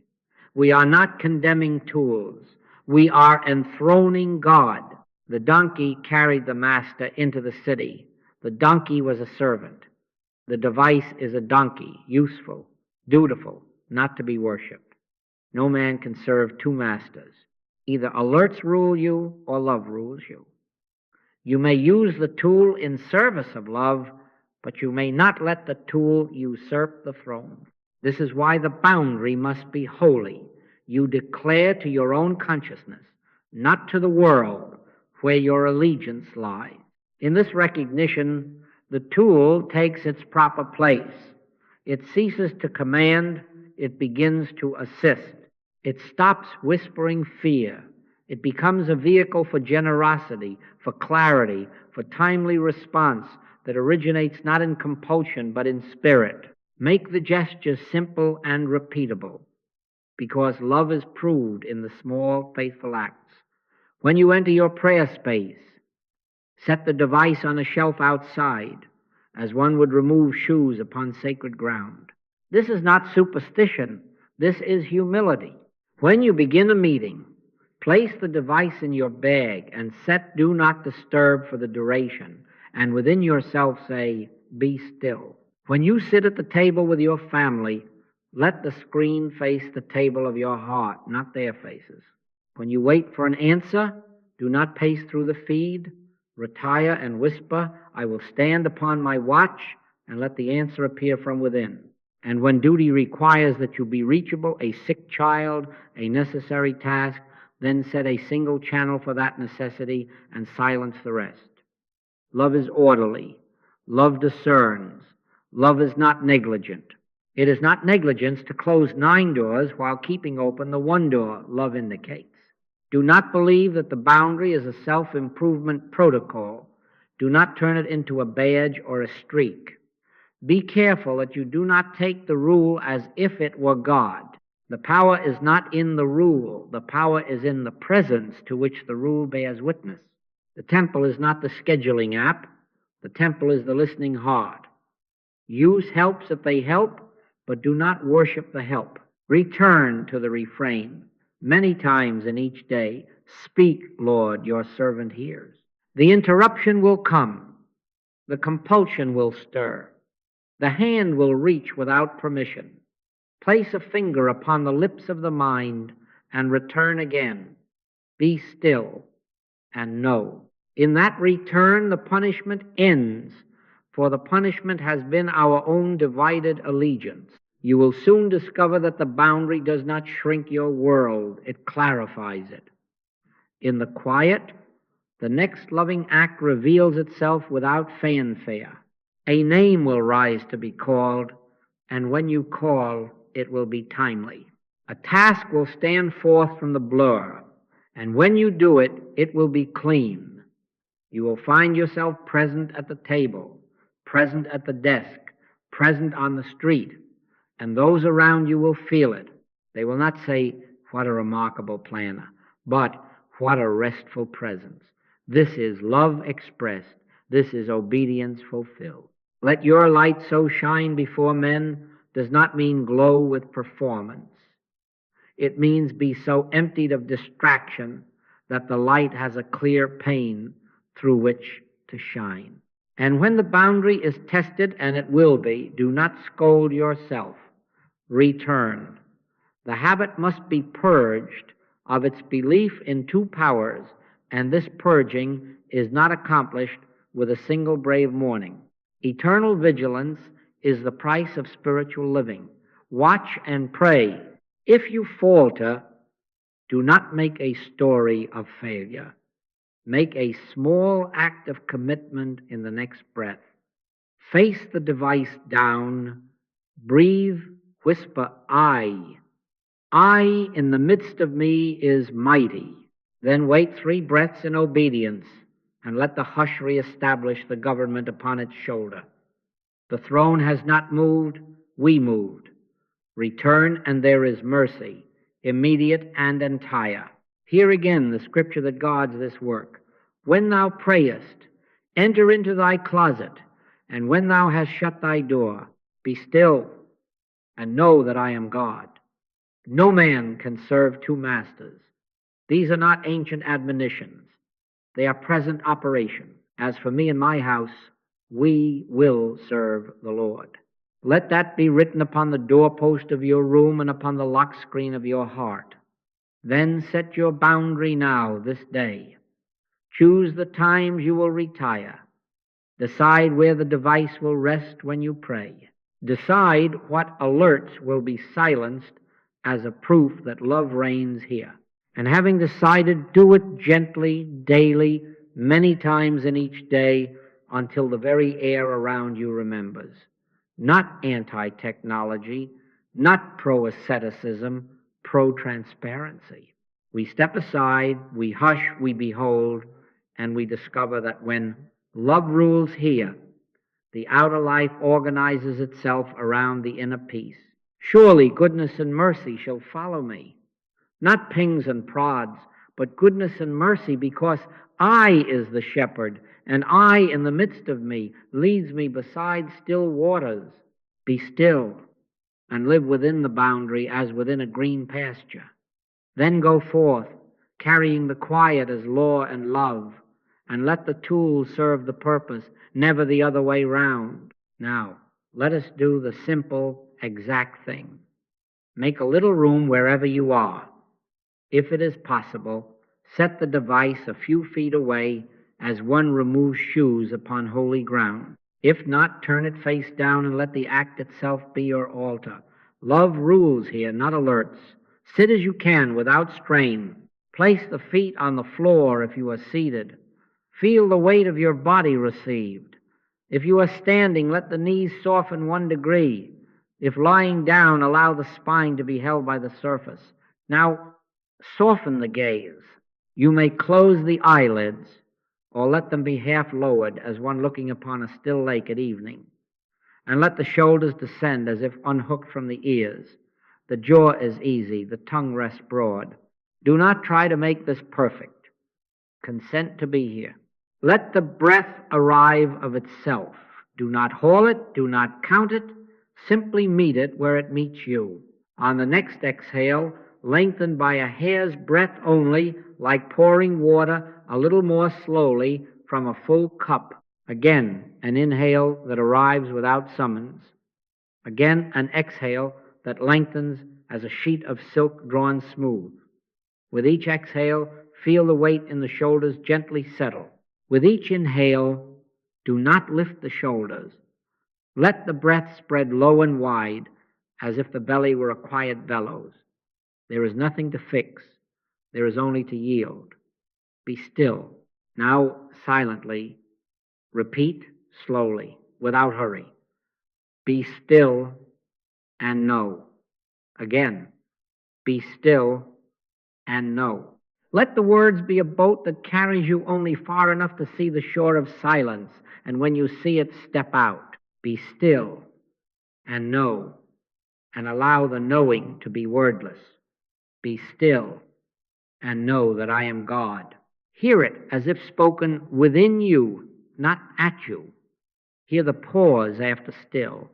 We are not condemning tools. We are enthroning God. The donkey carried the master into the city. The donkey was a servant. The device is a donkey, useful, dutiful, not to be worshipped. No man can serve 2 masters. Either alerts rule you or love rules you. You may use the tool in service of love, but you may not let the tool usurp the throne. This is why the boundary must be holy. You declare to your own consciousness, not to the world, where your allegiance lies. In this recognition, the tool takes its proper place. It ceases to command, it begins to assist. It stops whispering fear. It becomes a vehicle for generosity, for clarity, for timely response that originates not in compulsion but in spirit. Make the gestures simple and repeatable, because love is proved in the small, faithful acts. When you enter your prayer space, set the device on a shelf outside, as one would remove shoes upon sacred ground. This is not superstition. This is humility. When you begin a meeting, place the device in your bag and set do not disturb for the duration, and within yourself say, be still. When you sit at the table with your family, let the screen face the table of your heart, not their faces. When you wait for an answer, do not pace through the feed. Retire and whisper, I will stand upon my watch, and let the answer appear from within. And when duty requires that you be reachable, a sick child, a necessary task, then set a single channel for that necessity and silence the rest. Love is orderly. Love discerns. Love is not negligent. It is not negligence to close 9 doors while keeping open the one door love indicates. Do not believe that the boundary is a self-improvement protocol. Do not turn it into a badge or a streak. Be careful that you do not take the rule as if it were God. The power is not in the rule. The power is in the presence to which the rule bears witness. The temple is not the scheduling app. The temple is the listening heart. Use helps if they help, but do not worship the help. Return to the refrain many times in each day. Speak, Lord, your servant hears. The interruption will come. The compulsion will stir. The hand will reach without permission. Place a finger upon the lips of the mind and return again. Be still and know. In that return, the punishment ends, for the punishment has been our own divided allegiance. You will soon discover that the boundary does not shrink your world, it clarifies it. In the quiet, the next loving act reveals itself without fanfare. A name will rise to be called, and when you call, it will be timely. A task will stand forth from the blur, and when you do it, it will be clean. You will find yourself present at the table, present at the desk, present on the street, and those around you will feel it. They will not say, "What a remarkable planner," but "What a restful presence." This is love expressed. This is obedience fulfilled. Let your light so shine before men does not mean glow with performance. It means be so emptied of distraction that the light has a clear pane through which to shine. And when the boundary is tested, and it will be, do not scold yourself. Return. The habit must be purged of its belief in 2 powers, and this purging is not accomplished with a single brave morning. Eternal vigilance is the price of spiritual living. Watch and pray. If you falter, do not make a story of failure. Make a small act of commitment in the next breath. Face the device down. Breathe, whisper, I. I in the midst of me is mighty. Then wait 3 breaths in obedience, and let the hush reestablish the government upon its shoulder. The throne has not moved, we moved. Return, and there is mercy, immediate and entire. Here again the scripture that guards this work. When thou prayest, enter into thy closet, and when thou hast shut thy door, be still, and know that I am God. No man can serve 2 masters. These are not ancient admonitions. They are present operation. As for me and my house, we will serve the Lord. Let that be written upon the doorpost of your room and upon the lock screen of your heart. Then set your boundary now, this day. Choose the times you will retire. Decide where the device will rest when you pray. Decide what alerts will be silenced as a proof that love reigns here. And having decided, do it gently, daily, many times in each day, until the very air around you remembers. Not anti-technology, not pro-asceticism, pro-transparency. We step aside, we hush, we behold, and we discover that when love rules here, the outer life organizes itself around the inner peace. Surely goodness and mercy shall follow me. Not pings and prods, but goodness and mercy, because I is the shepherd, and I in the midst of me leads me beside still waters. Be still and live within the boundary as within a green pasture. Then go forth, carrying the quiet as law and love, and let the tools serve the purpose, never the other way round. Now, let us do the simple, exact thing. Make a little room wherever you are. If it is possible, set the device a few feet away as one removes shoes upon holy ground. If not, turn it face down and let the act itself be your altar. Love rules here, not alerts. Sit as you can without strain. Place the feet on the floor if you are seated. Feel the weight of your body received. If you are standing, let the knees soften 1 degree. If lying down, allow the spine to be held by the surface. Now, soften the gaze. You may close the eyelids or let them be half lowered as one looking upon a still lake at evening. And let the shoulders descend as if unhooked from the ears. The jaw is easy, the tongue rests broad. Do not try to make this perfect. Consent to be here. Let the breath arrive of itself. Do not haul it, do not count it, simply meet it where it meets you. On the next exhale, lengthen by a hair's breadth only, like pouring water a little more slowly from a full cup. Again, an inhale that arrives without summons. Again, an exhale that lengthens as a sheet of silk drawn smooth. With each exhale, feel the weight in the shoulders gently settle. With each inhale, do not lift the shoulders. Let the breath spread low and wide, as if the belly were a quiet bellows. There is nothing to fix. There is only to yield. Be still. Now, silently, repeat slowly, without hurry. Be still and know. Again, be still and know. Let the words be a boat that carries you only far enough to see the shore of silence, and when you see it, step out. Be still and know, and allow the knowing to be wordless. Be still and know that I am God. Hear it as if spoken within you, not at you. Hear the pause after still.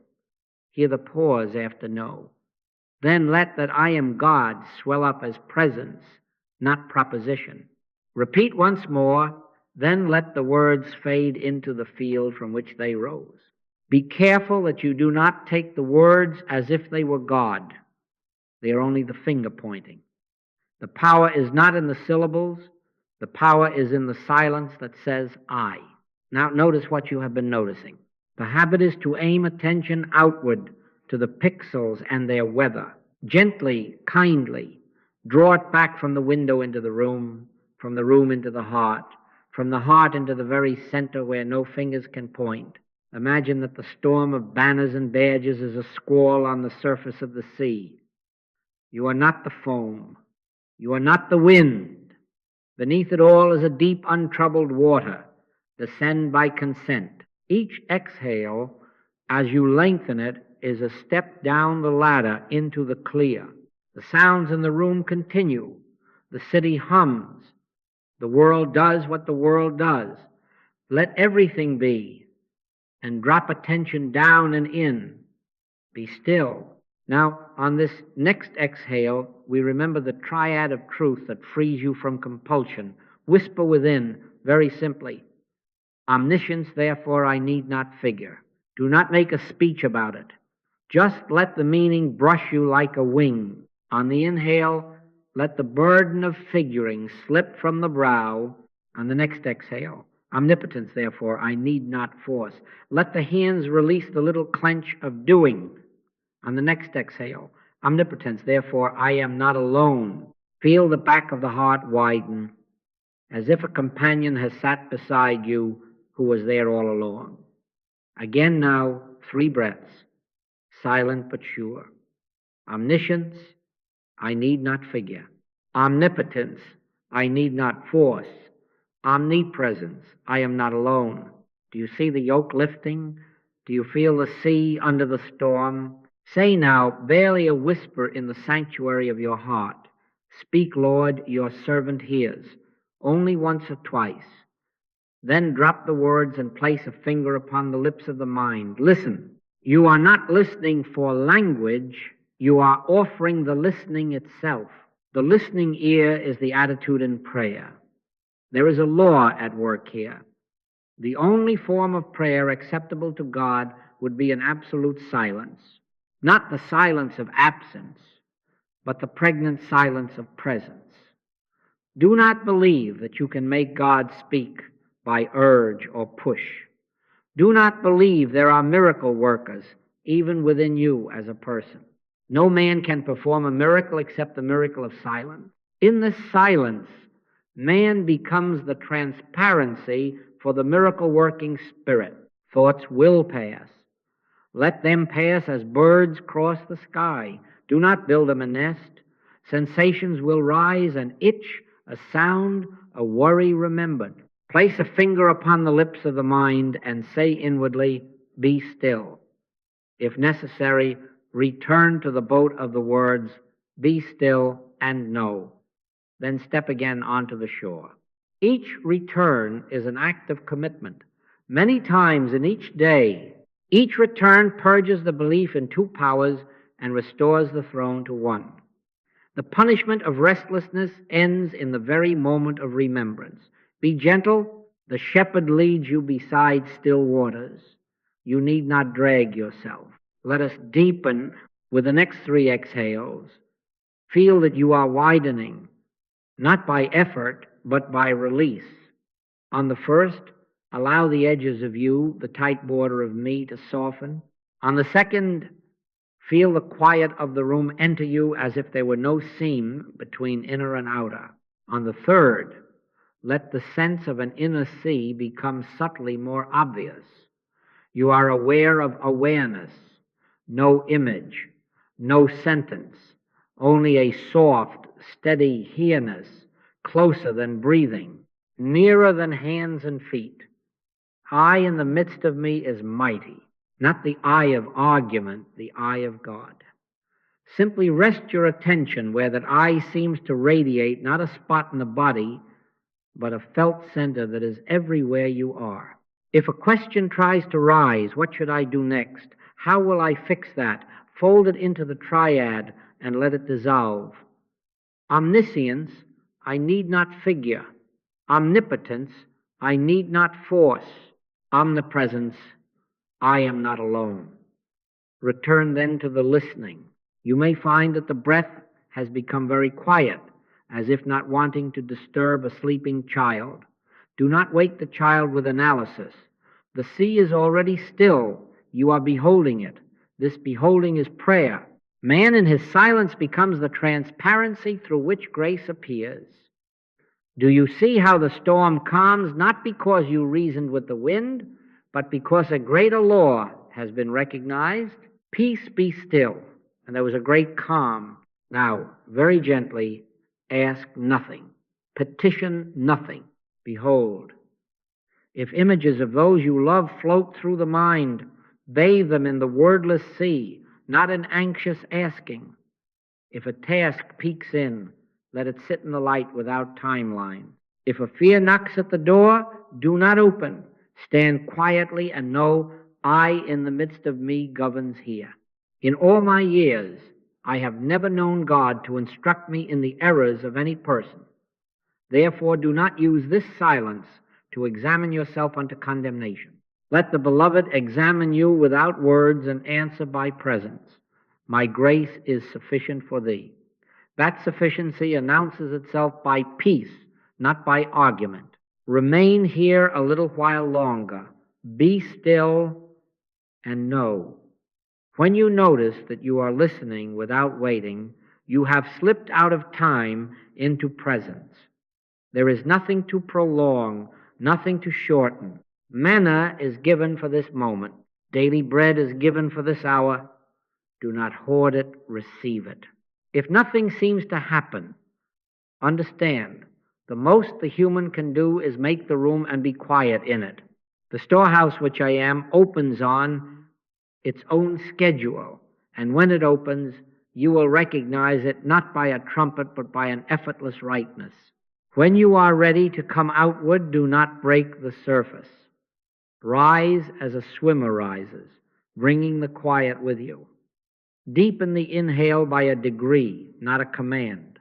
Hear the pause after know. Then let that I am God swell up as presence, not proposition. Repeat once more, then let the words fade into the field from which they rose. Be careful that you do not take the words as if they were God. They are only the finger pointing. The power is not in the syllables. The power is in the silence that says I. Now notice what you have been noticing. The habit is to aim attention outward to the pixels and their weather. Gently, kindly, draw it back from the window into the room, from the room into the heart into the very center where no fingers can point. Imagine that the storm of banners and badges is a squall on the surface of the sea. You are not the foam. You are not the wind. Beneath it all is a deep, untroubled water. Descend by consent. Each exhale, as you lengthen it, is a step down the ladder into the clear. The sounds in the room continue. The city hums. The world does what the world does. Let everything be, and drop attention down and in. Be still. Now, on this next exhale, we remember the triad of truth that frees you from compulsion. Whisper within, very simply, omniscience, therefore I need not figure. Do not make a speech about it. Just let the meaning brush you like a wing. On the inhale, let the burden of figuring slip from the brow. On the next exhale, omnipotence, therefore, I need not force. Let the hands release the little clench of doing. On the next exhale, omnipotence, therefore, I am not alone. Feel the back of the heart widen, as if a companion has sat beside you who was there all along. Again now, 3 breaths, silent but sure. Omniscience, I need not figure. Omnipotence, I need not force. Omnipresence, I am not alone. Do you see the yoke lifting? Do you feel the sea under the storm? Say now, barely a whisper in the sanctuary of your heart. Speak, Lord, your servant hears. Only once or twice. Then drop the words and place a finger upon the lips of the mind. Listen. You are not listening for language. You are offering the listening itself. The listening ear is the attitude in prayer. There is a law at work here. The only form of prayer acceptable to God would be an absolute silence. Not the silence of absence, but the pregnant silence of presence. Do not believe that you can make God speak by urge or push. Do not believe there are miracle workers even within you as a person. No man can perform a miracle except the miracle of silence. In this silence, man becomes the transparency for the miracle-working Spirit. Thoughts will pass. Let them pass as birds cross the sky. Do not build them a nest. Sensations will rise, an itch, a sound, a worry remembered. Place a finger upon the lips of the mind and say inwardly, "Be still." If necessary, return to the boat of the words, "Be still and know." Then step again onto the shore. Each return is an act of commitment. Many times in each day, each return purges the belief in two powers and restores the throne to one. The punishment of restlessness ends in the very moment of remembrance. Be gentle. The shepherd leads you beside still waters. You need not drag yourself. Let us deepen with the next three exhales. Feel that you are widening, not by effort, but by release. On the first, allow the edges of you, the tight border of me, to soften. On the second, feel the quiet of the room enter you as if there were no seam between inner and outer. On the third, let the sense of an inner sea become subtly more obvious. You are aware of awareness, no image, no sentence, only a soft, steady here-ness, closer than breathing, nearer than hands and feet. I in the midst of me is mighty, not the eye of argument, the eye of God. Simply rest your attention where that eye seems to radiate, not a spot in the body, but a felt center that is everywhere you are. If a question tries to rise, what should I do next? How will I fix that? Fold it into the triad and let it dissolve. Omniscience, I need not figure. Omnipotence, I need not force. Omnipresence, I am not alone. Return then to the listening. You may find that the breath has become very quiet, as if not wanting to disturb a sleeping child. Do not wake the child with analysis. The sea is already still. You are beholding it. This beholding is prayer. Man in his silence becomes the transparency through which grace appears. Do you see how the storm calms, not because you reasoned with the wind, but because a greater law has been recognized? Peace, be still. And there was a great calm. Now, very gently, ask nothing. Petition nothing. Behold. If images of those you love float through the mind, bathe them in the wordless sea, not an anxious asking. If a task peeks in, let it sit in the light without timeline. If a fear knocks at the door, do not open. Stand quietly and know I in the midst of me governs here. In all my years, I have never known God to instruct me in the errors of any person. Therefore, do not use this silence to examine yourself unto condemnation. Let the Beloved examine you without words and answer by presence. My grace is sufficient for thee. That sufficiency announces itself by peace, not by argument. Remain here a little while longer. Be still and know. When you notice that you are listening without waiting, you have slipped out of time into presence. There is nothing to prolong, nothing to shorten. Manna is given for this moment. Daily bread is given for this hour. Do not hoard it, receive it. If nothing seems to happen, understand, the most the human can do is make the room and be quiet in it. The storehouse which I am opens on its own schedule, and when it opens, you will recognize it not by a trumpet, but by an effortless rightness. When you are ready to come outward, do not break the surface. Rise as a swimmer rises, bringing the quiet with you. Deepen the inhale by a degree, not a command.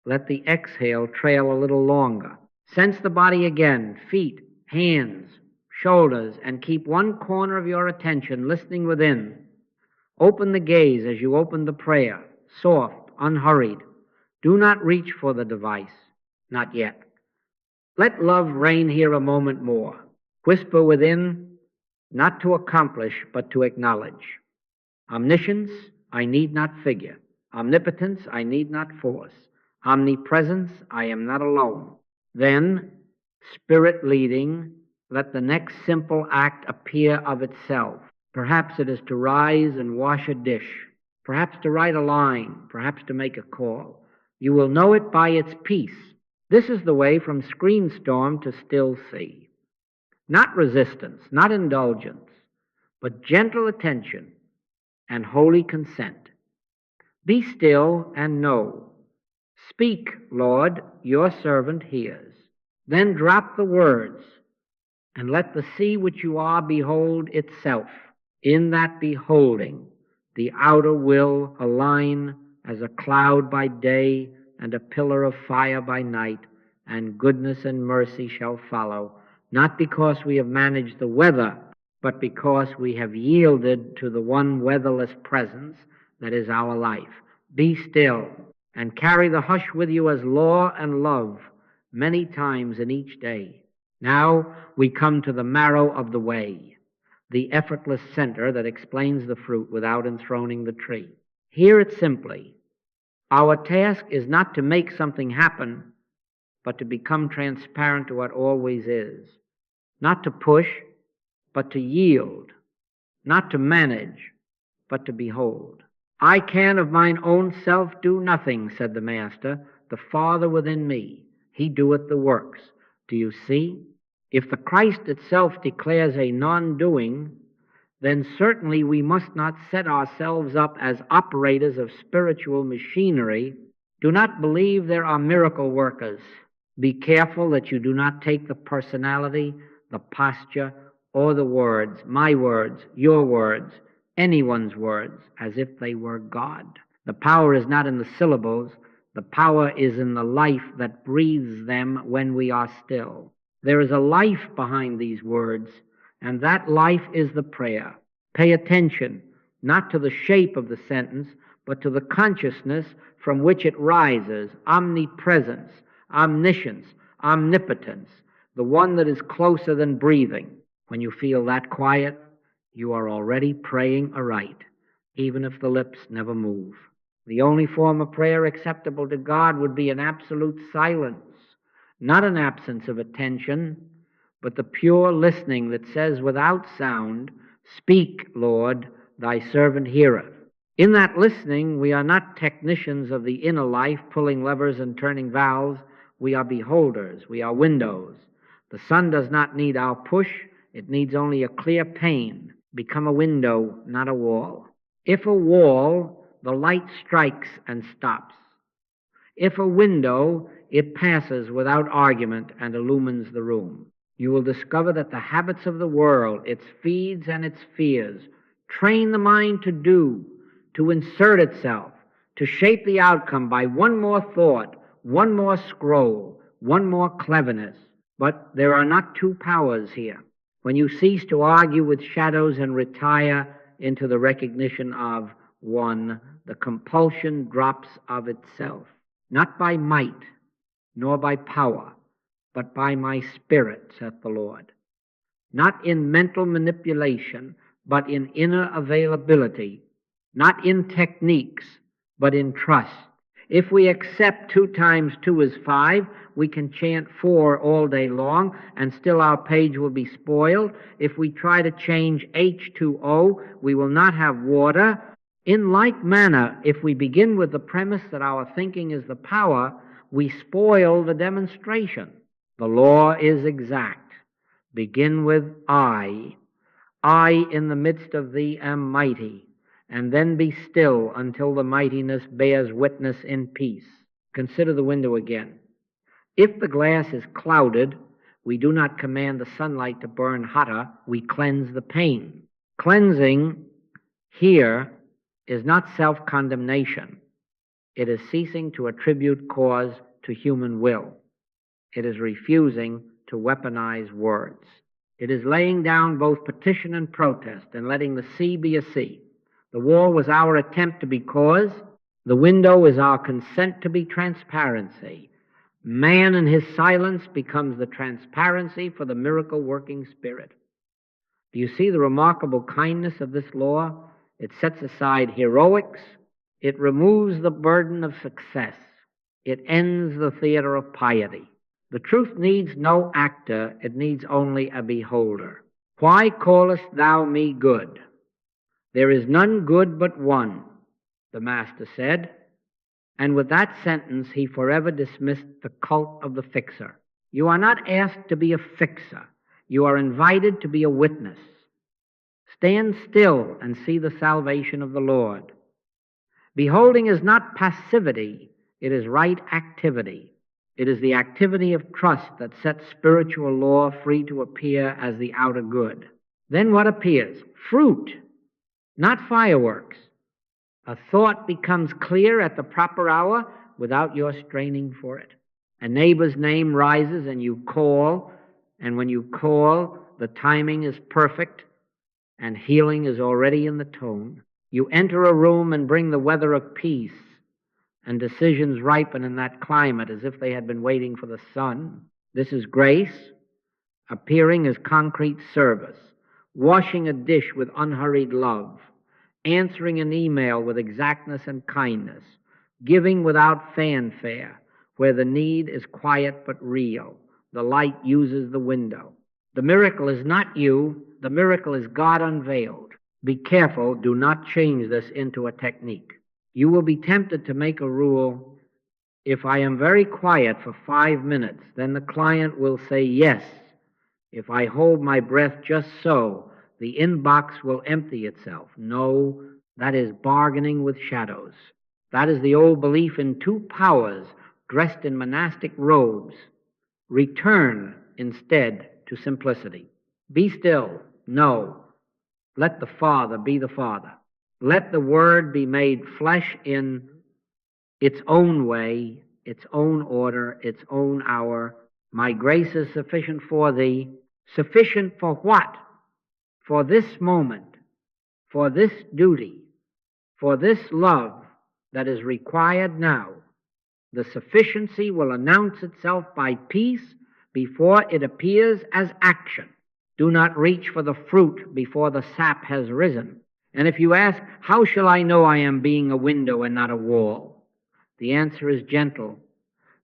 Let the exhale trail a little longer. Sense the body again, feet, hands, shoulders, and keep one corner of your attention listening within. Open the gaze as you open the prayer, soft, unhurried. Do not reach for the device, not yet. Let love reign here a moment more. Whisper within, not to accomplish, but to acknowledge. Omniscience, I need not figure. Omnipotence, I need not force. Omnipresence, I am not alone. Then, Spirit leading, let the next simple act appear of itself. Perhaps it is to rise and wash a dish, perhaps to write a line, perhaps to make a call. You will know it by its peace. This is the way from screen storm to still sea. Not resistance, not indulgence, but gentle attention and holy consent. Be still and know. Speak, Lord, your servant hears. Then drop the words, and let the sea which you are behold itself. In that beholding, the outer will align as a cloud by day and a pillar of fire by night, and goodness and mercy shall follow, not because we have managed the weather, but because we have yielded to the one weatherless presence that is our life. Be still and carry the hush with you as law and love many times in each day. Now we come to the marrow of the way, the effortless center that explains the fruit without enthroning the tree. Hear it simply. Our task is not to make something happen, but to become transparent to what always is. Not to push, but to yield. Not to manage, but to behold. I can of mine own self do nothing, said the Master. The Father within me, he doeth the works. Do you see? If the Christ itself declares a non-doing, then certainly we must not set ourselves up as operators of spiritual machinery. Do not believe there are miracle workers. Be careful that you do not take the personality, the posture, or the words, my words, your words, anyone's words, as if they were God. The power is not in the syllables. The power is in the life that breathes them when we are still. There is a life behind these words, and that life is the prayer. Pay attention, not to the shape of the sentence, but to the consciousness from which it rises, omnipresence, omniscience, omnipotence, the one that is closer than breathing. When you feel that quiet, you are already praying aright, even if the lips never move. The only form of prayer acceptable to God would be an absolute silence, not an absence of attention, but the pure listening that says without sound, speak, Lord, thy servant heareth. In that listening, we are not technicians of the inner life, pulling levers and turning valves. We are beholders. We are windows. The sun does not need our push. It needs only a clear pane. Become a window, not a wall. If a wall, the light strikes and stops. If a window, it passes without argument and illumines the room. You will discover that the habits of the world, its feeds and its fears, train the mind to do, to insert itself, to shape the outcome by one more thought, one more scroll, one more cleverness. But there are not two powers here. When you cease to argue with shadows and retire into the recognition of one, the compulsion drops of itself, not by might, nor by power, but by my Spirit, saith the Lord. Not in mental manipulation, but in inner availability. Not in techniques, but in trust. If we accept 2 times 2 is 5, we can chant 4 all day long, and still our page will be spoiled. If we try to change H to O, we will not have water. In like manner, if we begin with the premise that our thinking is the power, we spoil the demonstration. The law is exact. Begin with I in the midst of thee am mighty, and then be still until the mightiness bears witness in peace. Consider the window again. If the glass is clouded, we do not command the sunlight to burn hotter, we cleanse the pane. Cleansing here is not self-condemnation. It is ceasing to attribute cause to human will. It is refusing to weaponize words. It is laying down both petition and protest and letting the sea be a sea. The wall was our attempt to be cause. The window is our consent to be transparency. Man in his silence becomes the transparency for the miracle-working Spirit. Do you see the remarkable kindness of this law? It sets aside heroics. It removes the burden of success. It ends the theater of piety. The truth needs no actor, it needs only a beholder. Why callest thou me good? There is none good but one, the Master said, and with that sentence he forever dismissed the cult of the fixer. You are not asked to be a fixer. You are invited to be a witness. Stand still and see the salvation of the Lord. Beholding is not passivity, it is right activity. It is the activity of trust that sets spiritual law free to appear as the outer good. Then what appears? Fruit, not fireworks. A thought becomes clear at the proper hour without your straining for it. A neighbor's name rises and you call, and when you call, the timing is perfect and healing is already in the tone. You enter a room and bring the weather of peace, and decisions ripen in that climate as if they had been waiting for the sun. This is grace, appearing as concrete service, washing a dish with unhurried love, answering an email with exactness and kindness, giving without fanfare, where the need is quiet but real. The light uses the window. The miracle is not you, the miracle is God unveiled. Be careful, do not change this into a technique. You will be tempted to make a rule, if I am very quiet for 5 minutes, then the client will say yes. If I hold my breath just so, the inbox will empty itself. No, that is bargaining with shadows. That is the old belief in two powers dressed in monastic robes. Return instead to simplicity. Be still. No. Let the Father be the Father. Let the Word be made flesh in its own way, its own order, its own hour. My grace is sufficient for thee. Sufficient for what? For this moment, for this duty, for this love that is required now. The sufficiency will announce itself by peace before it appears as action. Do not reach for the fruit before the sap has risen. And if you ask, how shall I know I am being a window and not a wall? The answer is gentle.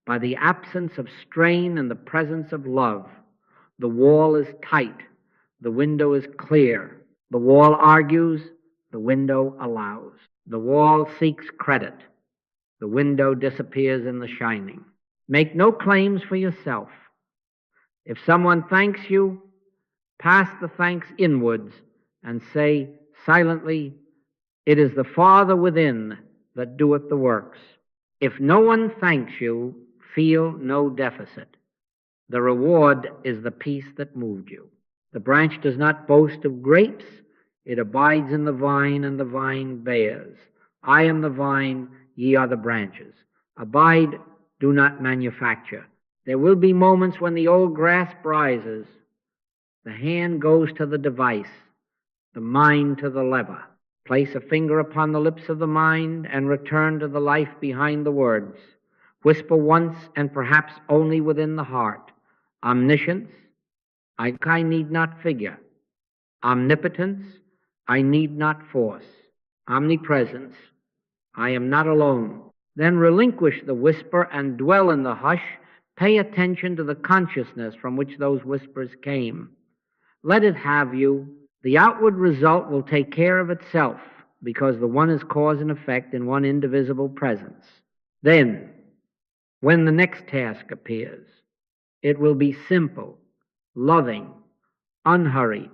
By the absence of strain and the presence of love. The wall is tight. The window is clear. The wall argues. The window allows. The wall seeks credit. The window disappears in the shining. Make no claims for yourself. If someone thanks you, pass the thanks inwards and say silently, it is the Father within that doeth the works. If no one thanks you, feel no deficit. The reward is the peace that moved you. The branch does not boast of grapes. It abides in the vine, and the vine bears. I am the vine, ye are the branches. Abide, do not manufacture. There will be moments when the old grasp rises. The hand goes to the device, the mind to the lever. Place a finger upon the lips of the mind and return to the life behind the words. Whisper once and perhaps only within the heart. Omniscience, I need not figure. Omnipotence, I need not force. Omnipresence, I am not alone. Then relinquish the whisper and dwell in the hush. Pay attention to the consciousness from which those whispers came. Let it have you. The outward result will take care of itself, because the one is cause and effect in one indivisible presence. Then, when the next task appears, it will be simple, loving, unhurried,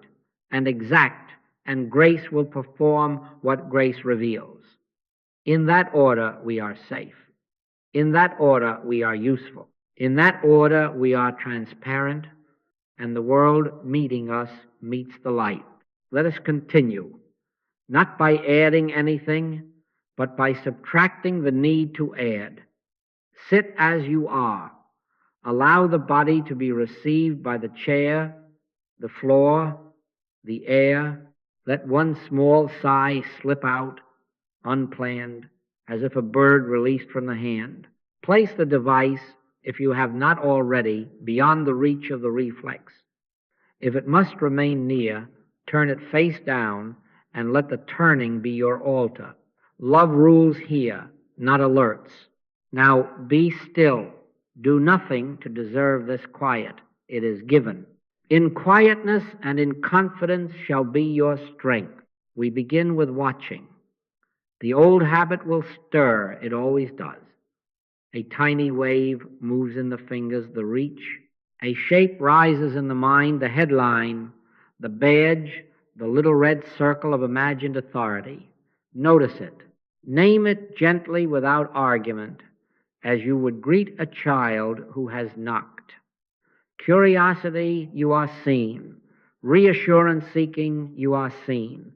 and exact, and grace will perform what grace reveals. In that order, we are safe. In that order, we are useful. In that order, we are transparent, and the world meeting us meets the light. Let us continue, not by adding anything, but by subtracting the need to add. Sit as you are. Allow the body to be received by the chair, the floor, the air. Let one small sigh slip out, unplanned, as if a bird released from the hand. Place the device, if you have not already, beyond the reach of the reflex. If it must remain near, turn it face down and let the turning be your altar. Love rules here, not alerts. Now be still. Do nothing to deserve this quiet. It is given. In quietness and in confidence shall be your strength. We begin with watching. The old habit will stir. It always does. A tiny wave moves in the fingers, the reach. A shape rises in the mind, the headline, the badge, the little red circle of imagined authority. Notice it. Name it gently without argument, as you would greet a child who has knocked. Curiosity, you are seen. Reassurance seeking, you are seen.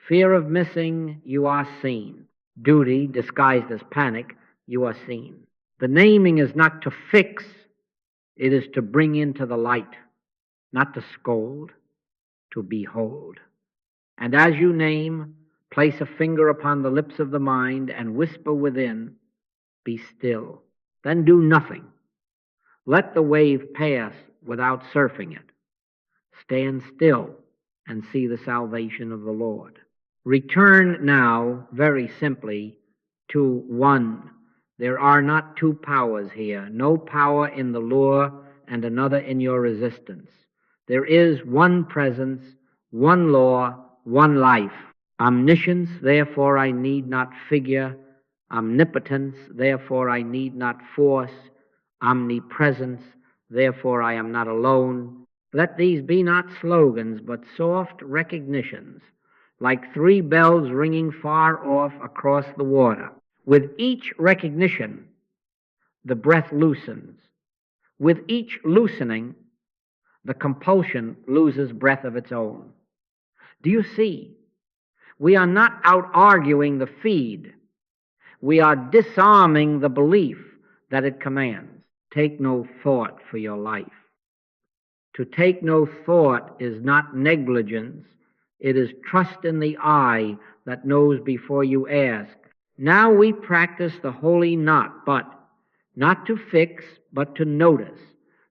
Fear of missing, you are seen. Duty, disguised as panic, you are seen. The naming is not to fix, it is to bring into the light, not to scold, to behold. And as you name, place a finger upon the lips of the mind and whisper within, be still. Then do nothing. Let the wave pass without surfing it. Stand still and see the salvation of the Lord. Return now, very simply, to one. There are not two powers here, no power in the lure and another in your resistance. There is one presence, one law, one life. Omniscience, therefore I need not figure. Omnipotence, therefore I need not force. Omnipresence, therefore I am not alone. Let these be not slogans, but soft recognitions, like three bells ringing far off across the water. With each recognition, the breath loosens. With each loosening, the compulsion loses breath of its own. Do you see? We are not out arguing the feed. We are disarming the belief that it commands. Take no thought for your life. To take no thought is not negligence. It is trust in the eye that knows before you ask. Now we practice the holy not to fix, but to notice,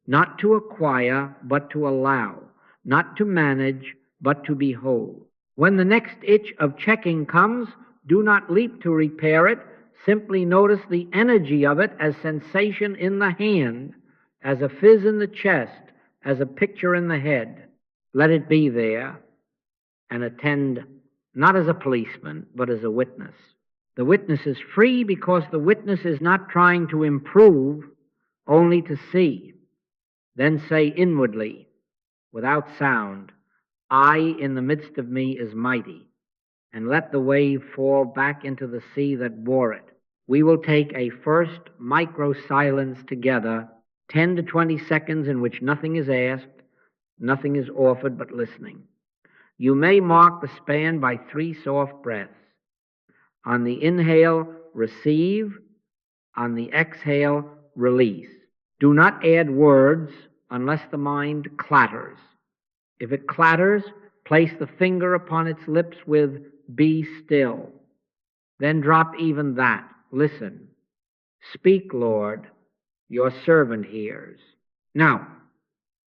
not to acquire, but to allow, not to manage, but to behold. When the next itch of checking comes, do not leap to repair it. Simply notice the energy of it as sensation in the hand, as a fizz in the chest, as a picture in the head. Let it be there and attend not as a policeman, but as a witness. The witness is free because the witness is not trying to improve, only to see. Then say inwardly, without sound, I in the midst of me is mighty, and let the wave fall back into the sea that bore it. We will take a first micro-silence together, 10 to 20 seconds in which nothing is asked, nothing is offered but listening. You may mark the span by 3 soft breaths. On the inhale, receive. On the exhale, release. Do not add words unless the mind clatters. If it clatters, place the finger upon its lips with be still. Then drop even that. Listen. Speak, Lord. Your servant hears. Now,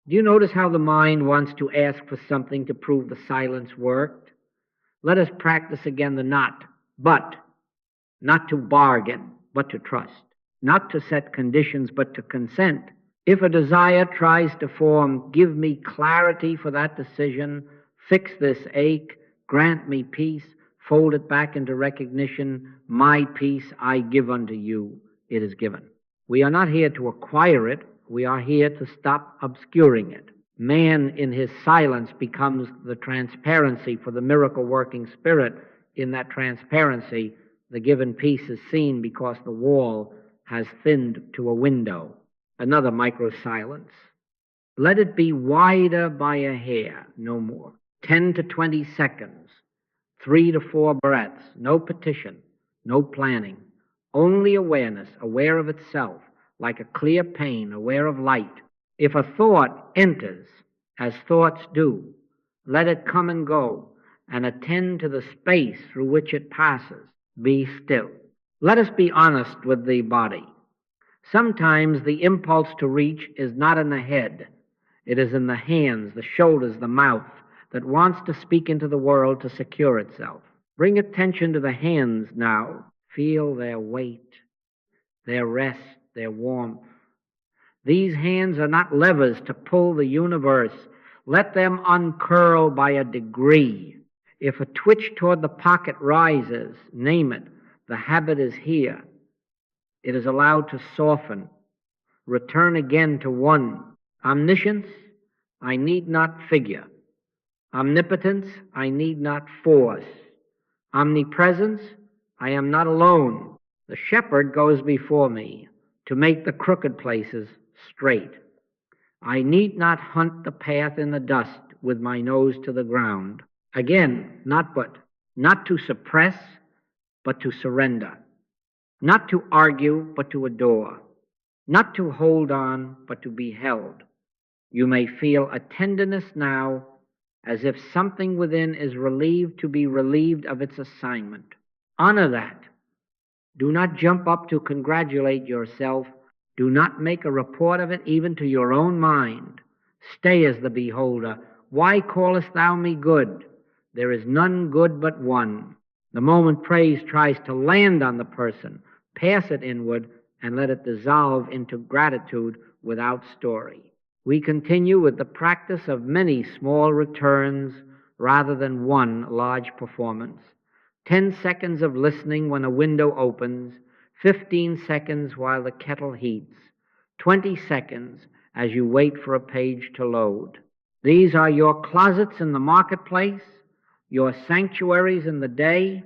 do you notice how the mind wants to ask for something to prove the silence worked? Let us practice again the but, not to bargain, but to trust, not to set conditions, but to consent. If a desire tries to form, give me clarity for that decision, fix this ache, grant me peace, fold it back into recognition, my peace I give unto you, it is given. We are not here to acquire it, we are here to stop obscuring it. Man in his silence becomes the transparency for the miracle-working Spirit. In that transparency, the given peace is seen because the wall has thinned to a window. Another micro-silence. Let it be wider by a hair, no more. 10 to 20 seconds, 3 to 4 breaths, no petition, no planning, only awareness, aware of itself, like a clear pane, aware of light. If a thought enters, as thoughts do, let it come and go, and attend to the space through which it passes. Be still. Let us be honest with the body. Sometimes the impulse to reach is not in the head. It is in the hands, the shoulders, the mouth that wants to speak into the world to secure itself. Bring attention to the hands now. Feel their weight. their rest, their warmth. These hands are not levers to pull the universe. Let them uncurl by a degree. If a twitch toward the pocket rises, name it. The habit is here. It is allowed to soften. Return again to one. Omniscience, I need not figure. Omnipotence, I need not force. Omnipresence, I am not alone. The shepherd goes before me to make the crooked places straight. I need not hunt the path in the dust with my nose to the ground. Again, not to suppress, but to surrender. Not to argue, but to adore. Not to hold on, but to be held. You may feel a tenderness now, as if something within is relieved to be relieved of its assignment. Honor that. Do not jump up to congratulate yourself. Do not make a report of it even to your own mind. Stay as the beholder. Why callest thou me good? There is none good but one. The moment praise tries to land on the person, pass it inward and let it dissolve into gratitude without story. We continue with the practice of many small returns rather than one large performance. 10 seconds of listening when a window opens, 15 seconds while the kettle heats, 20 seconds as you wait for a page to load. These are your closets in the marketplace, your sanctuaries in the day.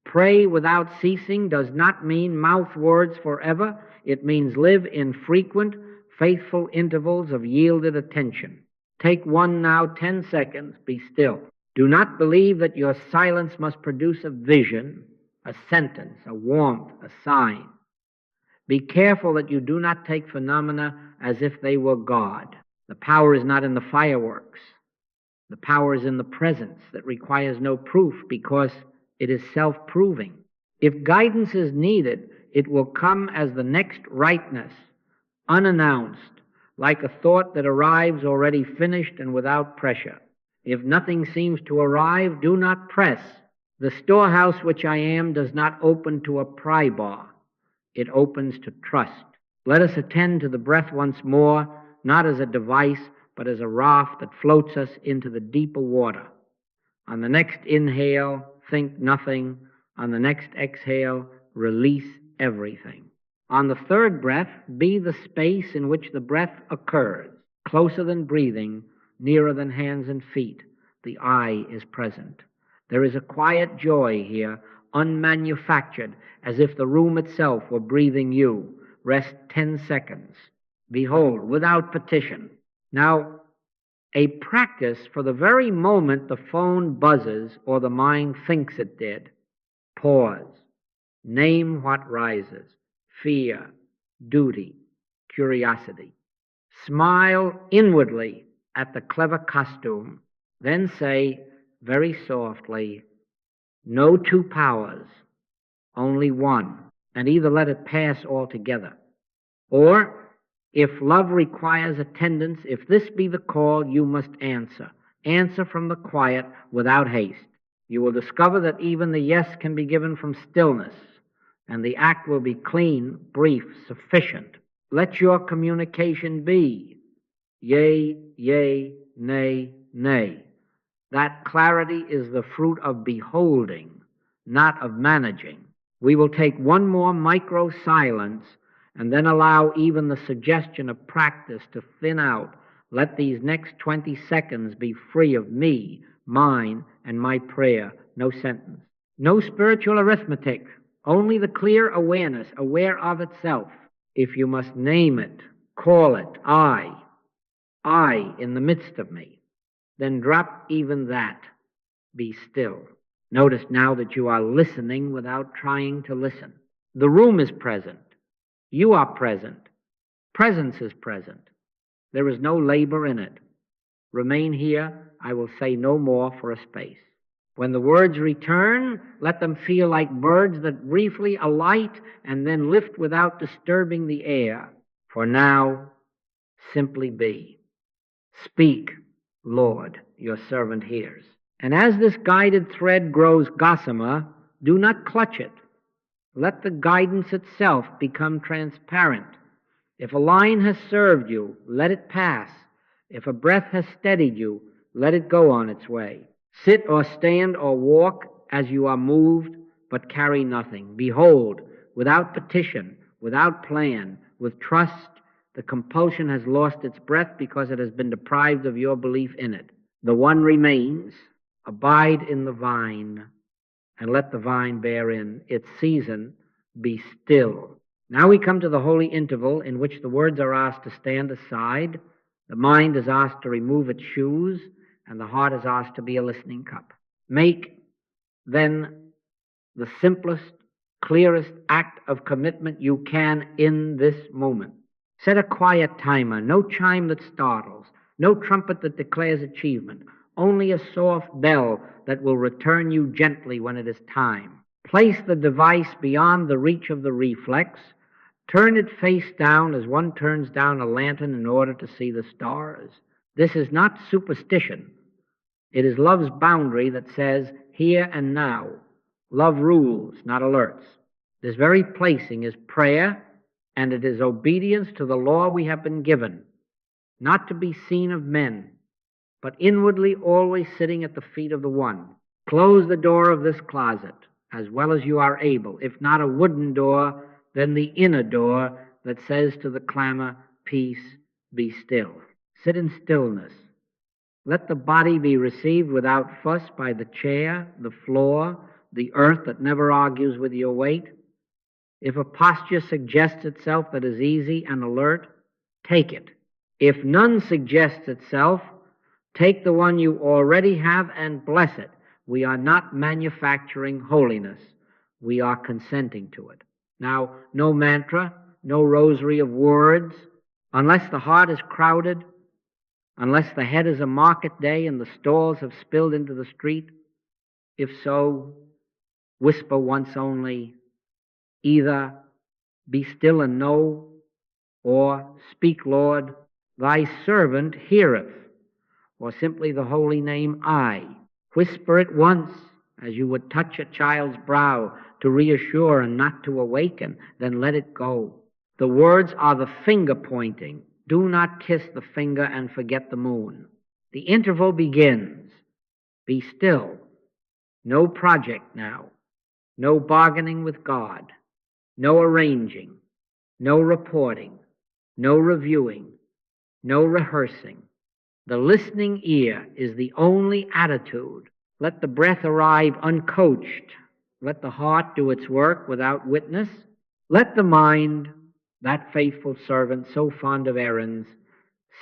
Pray without ceasing does not mean mouth words forever. It means live in frequent, faithful intervals of yielded attention. Take one now, 10 seconds, be still. Do not believe that your silence must produce a vision, a sentence, a warmth, a sign. Be careful that you do not take phenomena as if they were God. The power is not in the fireworks. The power is in the presence that requires no proof because it is self-proving. If guidance is needed, it will come as the next rightness, unannounced, like a thought that arrives already finished and without pressure. If nothing seems to arrive, do not press. The storehouse which I am does not open to a pry bar. It opens to trust. Let us attend to the breath once more, not as a device, but as a raft that floats us into the deeper water. On the next inhale, think nothing. On the next exhale, release everything. On the third breath, be the space in which the breath occurs, closer than breathing, nearer than hands and feet. The I is present. There is a quiet joy here, unmanufactured, as if the room itself were breathing you. Rest 10 seconds. Behold, without petition. Now, a practice for the very moment the phone buzzes or the mind thinks it did. Pause. Name what rises. Fear, duty, curiosity. Smile inwardly at the clever costume. Then say very softly, no two powers, only one, and either let it pass altogether. Or, if love requires attendance, if this be the call, you must answer. Answer from the quiet without haste. You will discover that even the yes can be given from stillness, and the act will be clean, brief, sufficient. Let your communication be yea, yea, nay, nay. That clarity is the fruit of beholding, not of managing. We will take one more micro silence and then allow even the suggestion of practice to thin out. Let these next 20 seconds be free of me, mine, and my prayer. No sentence. No spiritual arithmetic. Only the clear awareness, aware of itself. If you must name it, call it, I in the midst of me. Then drop even that. Be still. Notice now that you are listening without trying to listen. The room is present. You are present. Presence is present. There is no labor in it. Remain here. I will say no more for a space. When the words return, let them feel like birds that briefly alight and then lift without disturbing the air. For now, simply be. Speak, Lord, your servant hears. And as this guided thread grows gossamer, do not clutch it. Let the guidance itself become transparent. If a line has served you, let it pass. If a breath has steadied you, let it go on its way. Sit or stand or walk as you are moved, but carry nothing. Behold, without petition, without plan, with trust, the compulsion has lost its breath because it has been deprived of your belief in it. The one remains. Abide in the vine, and let the vine bear in its season. Be still. Now we come to the holy interval in which the words are asked to stand aside, the mind is asked to remove its shoes, and the heart is asked to be a listening cup. Make, then, the simplest, clearest act of commitment you can in this moment. Set a quiet timer, no chime that startles, no trumpet that declares achievement, only a soft bell that will return you gently when it is time. Place the device beyond the reach of the reflex. Turn it face down as one turns down a lantern in order to see the stars. This is not superstition. It is love's boundary that says, here and now. Love rules, not alerts. This very placing is prayer, and it is obedience to the law we have been given, not to be seen of men, but inwardly always sitting at the feet of the One. Close the door of this closet as well as you are able, if not a wooden door, then the inner door that says to the clamor, peace, be still. Sit in stillness. Let the body be received without fuss by the chair, the floor, the earth that never argues with your weight. If a posture suggests itself that is easy and alert, take it. If none suggests itself, take the one you already have and bless it. We are not manufacturing holiness. We are consenting to it. Now, no mantra, no rosary of words. Unless the heart is crowded, unless the head is a market day and the stalls have spilled into the street, if so, whisper once only, either be still and know, or speak, Lord, thy servant heareth, or simply the holy name I. Whisper it once, as you would touch a child's brow to reassure and not to awaken, then let it go. The words are the finger pointing. Do not kiss the finger and forget the moon. The interval begins. Be still. No project now. No bargaining with God. No arranging. No reporting. No reviewing. No rehearsing. The listening ear is the only attitude. Let the breath arrive uncoached. Let the heart do its work without witness. Let the mind, that faithful servant so fond of errands,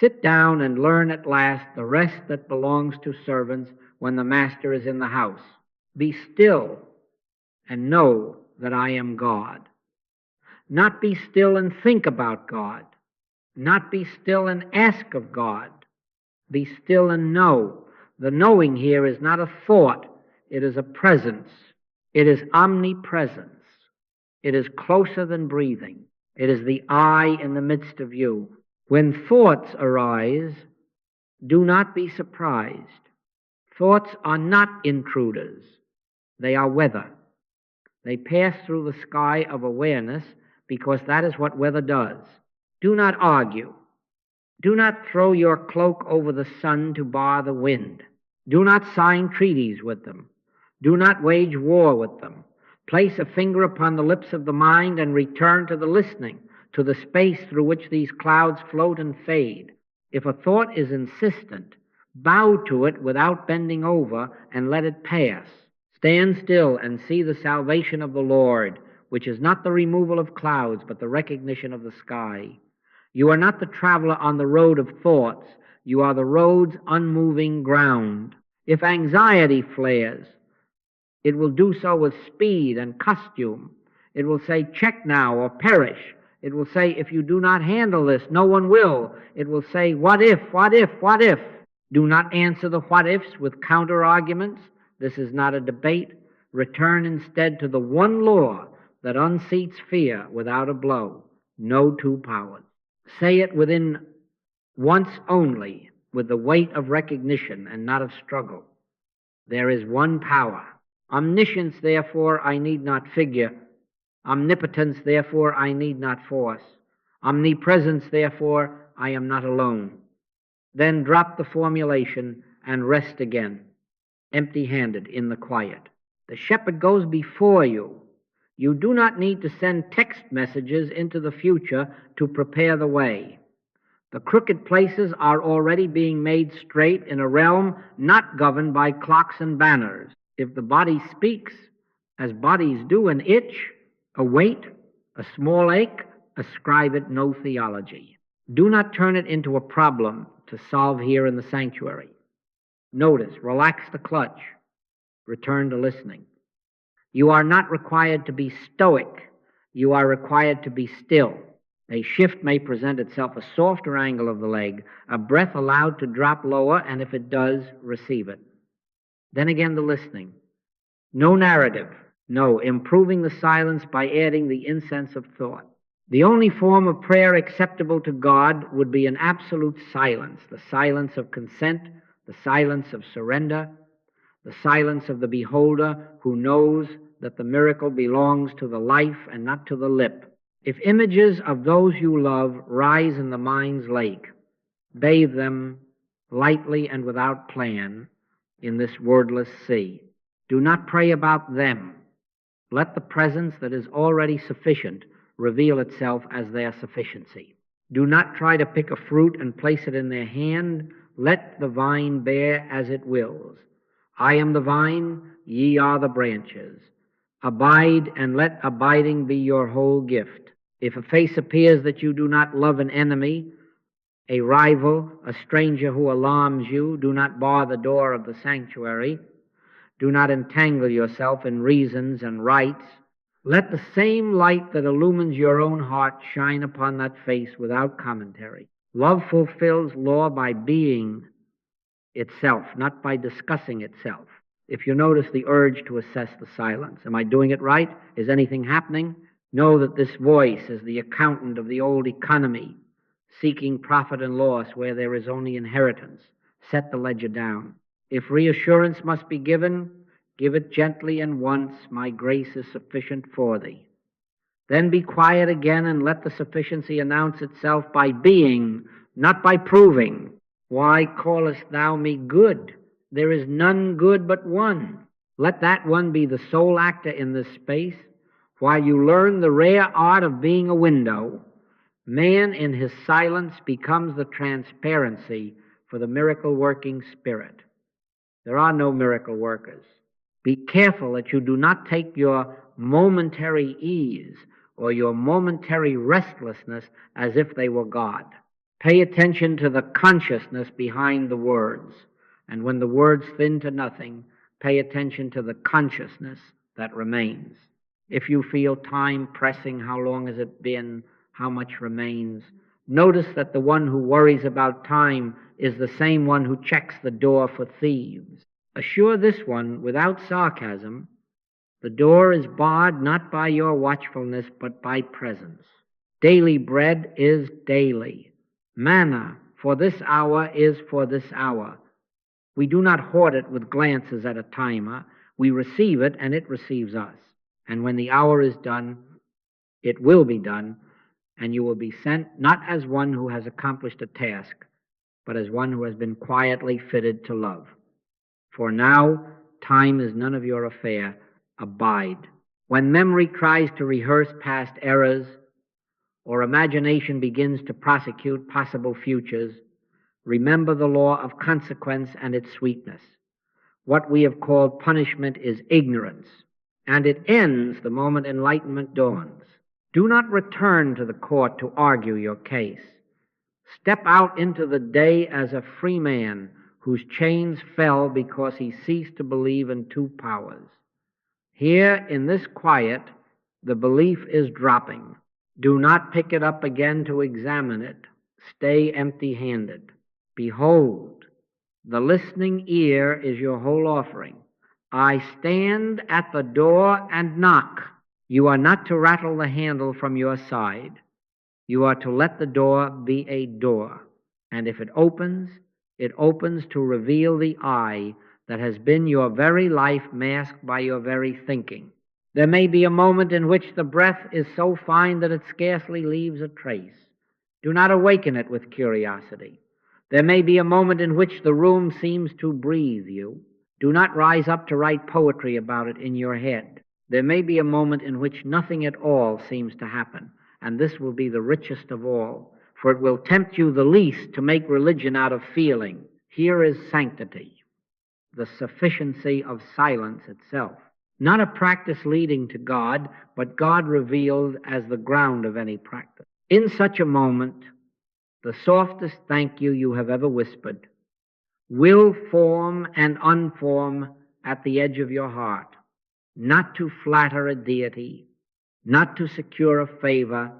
sit down and learn at last the rest that belongs to servants when the master is in the house. Be still and know that I am God. Not be still and think about God. Not be still and ask of God. Be still and know. The knowing here is not a thought. It is a presence. It is omnipresence. It is closer than breathing. It is the I in the midst of you. When thoughts arise, do not be surprised. Thoughts are not intruders. They are weather. They pass through the sky of awareness because that is what weather does. Do not argue. Do not throw your cloak over the sun to bar the wind. Do not sign treaties with them. Do not wage war with them. Place a finger upon the lips of the mind and return to the listening, to the space through which these clouds float and fade. If a thought is insistent, bow to it without bending over and let it pass. Stand still and see the salvation of the Lord, which is not the removal of clouds, but the recognition of the sky. You are not the traveler on the road of thoughts. You are the road's unmoving ground. If anxiety flares, it will do so with speed and costume. It will say, check now or perish. It will say, if you do not handle this, no one will. It will say, what if, what if, what if? Do not answer the what ifs with counter arguments. This is not a debate. Return instead to the one law that unseats fear without a blow. No two powers. Say it within once only, with the weight of recognition and not of struggle. There is one power. Omniscience, therefore, I need not figure, Omnipotence, therefore, I need not force. Omnipresence, therefore, I am not alone. Then drop the formulation and rest again, empty-handed in the quiet. The shepherd goes before you. You do not need to send text messages into the future to prepare the way. The crooked places are already being made straight in a realm not governed by clocks and banners. If the body speaks, as bodies do, an itch, a weight, a small ache, ascribe it no theology. Do not turn it into a problem to solve here in the sanctuary. Notice, relax the clutch, return to listening. You are not required to be stoic. You are required to be still. A shift may present itself, a softer angle of the leg, a breath allowed to drop lower, and if it does, receive it. Then again, the listening. No narrative. No, improving the silence by adding the incense of thought. The only form of prayer acceptable to God would be an absolute silence, the silence of consent, the silence of surrender, the silence of the beholder who knows that the miracle belongs to the life and not to the lip. If images of those you love rise in the mind's lake, bathe them lightly and without plan in this wordless sea. Do not pray about them. Let the presence that is already sufficient reveal itself as their sufficiency. Do not try to pick a fruit and place it in their hand. Let the vine bear as it wills. I am the vine, ye are the branches. Abide, and let abiding be your whole gift. If a face appears that you do not love an enemy, a rival, a stranger who alarms you, do not bar the door of the sanctuary. Do not entangle yourself in reasons and rights. Let the same light that illumines your own heart shine upon that face without commentary. Love fulfills law by being itself, not by discussing itself. If you notice the urge to assess the silence, am I doing it right? Is anything happening? Know that this voice is the accountant of the old economy, seeking profit and loss where there is only inheritance. Set the ledger down. If reassurance must be given, give it gently and once. My grace is sufficient for thee. Then be quiet again and let the sufficiency announce itself by being, not by proving. Why callest thou me good? There is none good but one. Let that one be the sole actor in this space, while you learn the rare art of being a window. Man in his silence becomes the transparency for the miracle-working Spirit. There are no miracle workers. Be careful that you do not take your momentary ease or your momentary restlessness as if they were God. Pay attention to the consciousness behind the words. And when the words thin to nothing, pay attention to the consciousness that remains. If you feel time pressing, how long has it been? How much remains? Notice that the one who worries about time is the same one who checks the door for thieves. Assure this one without sarcasm, the door is barred not by your watchfulness but by presence. Daily bread is daily. Manna for this hour is for this hour. We do not hoard it with glances at a timer. We receive it and it receives us. And when the hour is done, it will be done, and you will be sent not as one who has accomplished a task, but as one who has been quietly fitted to love. For now, time is none of your affair. Abide. When memory tries to rehearse past errors, or imagination begins to prosecute possible futures, remember the law of consequence and its sweetness. What we have called punishment is ignorance, and it ends the moment enlightenment dawns. Do not return to the court to argue your case. Step out into the day as a free man whose chains fell because he ceased to believe in two powers. Here in this quiet, the belief is dropping. Do not pick it up again to examine it. Stay empty-handed. Behold, the listening ear is your whole offering. I stand at the door and knock. You are not to rattle the handle from your side. You are to let the door be a door. And if it opens to reveal the I that has been your very life masked by your very thinking. There may be a moment in which the breath is so fine that it scarcely leaves a trace. Do not awaken it with curiosity. There may be a moment in which the room seems to breathe you. Do not rise up to write poetry about it in your head. There may be a moment in which nothing at all seems to happen, and this will be the richest of all, for it will tempt you the least to make religion out of feeling. Here is sanctity, the sufficiency of silence itself. Not a practice leading to God, but God revealed as the ground of any practice. In such a moment, the softest thank you you have ever whispered will form and unform at the edge of your heart, not to flatter a deity, not to secure a favor,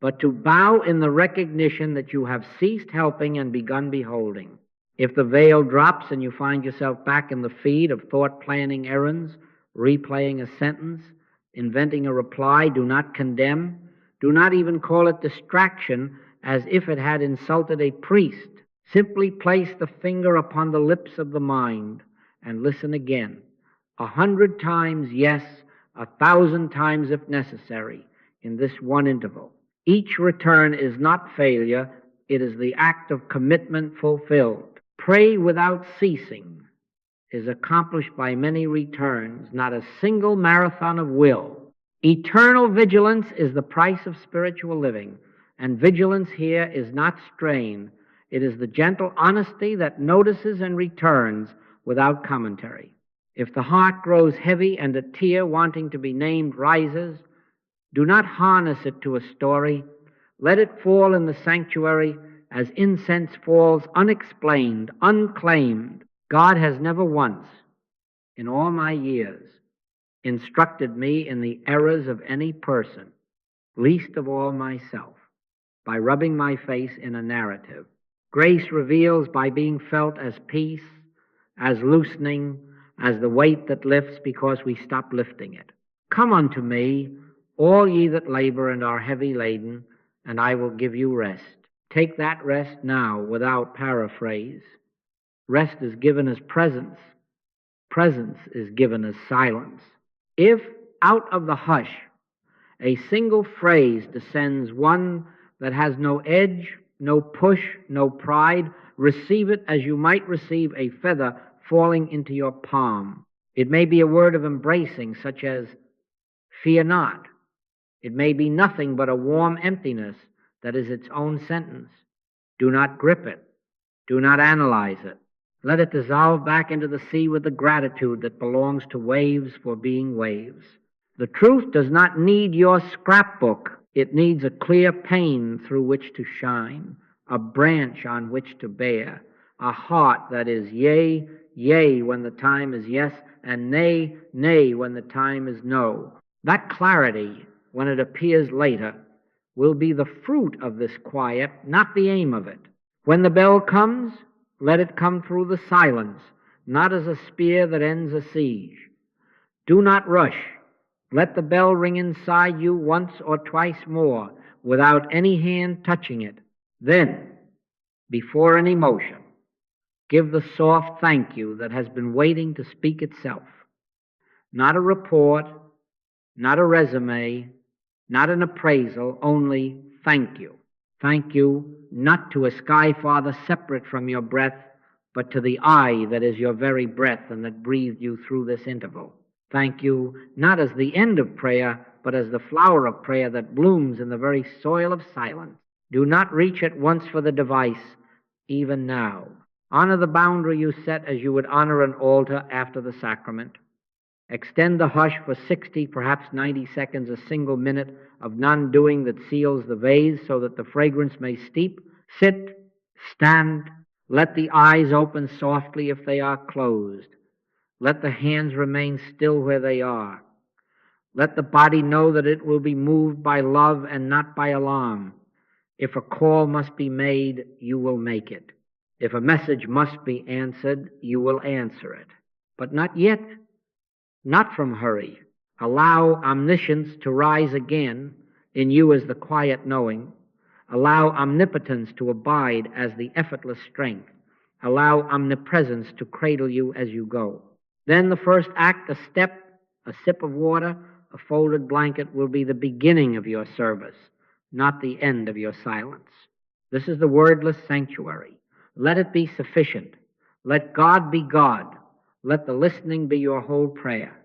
but to bow in the recognition that you have ceased helping and begun beholding. If the veil drops and you find yourself back in the feed of thought planning errands, replaying a sentence, inventing a reply, do not condemn. Do not even call it distraction as if it had insulted a priest. Simply place the finger upon the lips of the mind and listen again. 100 times yes, 1,000 times if necessary, in this one interval. Each return is not failure, it is the act of commitment fulfilled. Pray without ceasing is accomplished by many returns, not a single marathon of will. Eternal vigilance is the price of spiritual living, and vigilance here is not strain. It is the gentle honesty that notices and returns without commentary. If the heart grows heavy and a tear wanting to be named rises, do not harness it to a story. Let it fall in the sanctuary as incense falls unexplained, unclaimed. God has never once, in all my years, instructed me in the errors of any person, least of all myself, by rubbing my face in a narrative. Grace reveals by being felt as peace, as loosening, as the weight that lifts because we stop lifting it. Come unto me, all ye that labor and are heavy laden, and I will give you rest. Take that rest now without paraphrase. Rest is given as presence. Presence is given as silence. If out of the hush a single phrase descends, one that has no edge, no push, no pride, receive it as you might receive a feather falling into your palm. It may be a word of embracing, such as, fear not. It may be nothing but a warm emptiness that is its own sentence. Do not grip it. Do not analyze it. Let it dissolve back into the sea with the gratitude that belongs to waves for being waves. The truth does not need your scrapbook. It needs a clear pane through which to shine, a branch on which to bear, a heart that is yea, yea when the time is yes, and nay, nay when the time is no. That clarity, when it appears later, will be the fruit of this quiet, not the aim of it. When the bell comes, let it come through the silence, not as a spear that ends a siege. Do not rush. Let the bell ring inside you once or twice more without any hand touching it. Then, before an emotion, give the soft thank you that has been waiting to speak itself. Not a report, not a resume, not an appraisal, only thank you. Thank you not to a sky father separate from your breath, but to the I that is your very breath and that breathed you through this interval. Thank you not as the end of prayer, but as the flower of prayer that blooms in the very soil of silence. Do not reach at once for the device, even now. Honor the boundary you set as you would honor an altar after the sacrament. Extend the hush for 60, perhaps 90 seconds, a single minute of non-doing that seals the vase so that the fragrance may steep. Sit, stand, let the eyes open softly if they are closed. Let the hands remain still where they are. Let the body know that it will be moved by love and not by alarm. If a call must be made, you will make it. If a message must be answered, you will answer it. But not yet. Not from hurry. Allow omniscience to rise again in you as the quiet knowing. Allow omnipotence to abide as the effortless strength. Allow omnipresence to cradle you as you go. Then the first act, a step, a sip of water, A folded blanket will be the beginning of your service, not the end of your silence. This is the wordless sanctuary. Let it be sufficient. Let God be God. Let the listening be your whole prayer.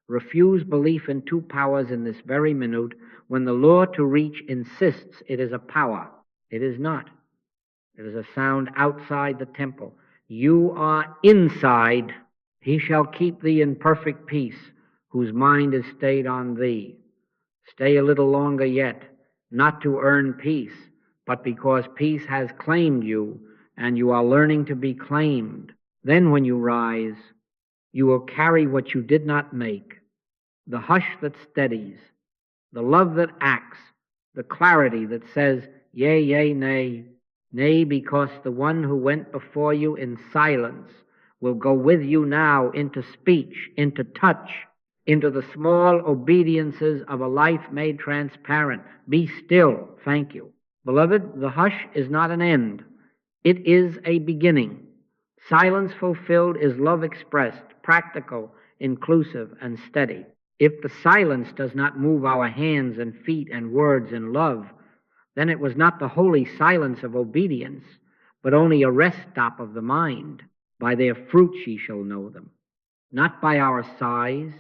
Refuse belief in two powers in this very minute when the lure to reach insists it is a power. It is not. It is a sound outside the temple. You are inside. He shall keep thee in perfect peace, whose mind is stayed on thee. Stay a little longer yet, not to earn peace, but because peace has claimed you, and you are learning to be claimed. Then when you rise, you will carry what you did not make, the hush that steadies, the love that acts, the clarity that says, yea, yea, nay, nay, because the one who went before you in silence will go with you now into speech, into touch, into the small obediences of a life made transparent. Be still. Thank you. Beloved, the hush is not an end. It is a beginning. Silence fulfilled is love expressed, practical, inclusive, and steady. If the silence does not move our hands and feet and words in love, then it was not the holy silence of obedience, but only a rest stop of the mind. By their fruits ye shall know them. Not by our sighs,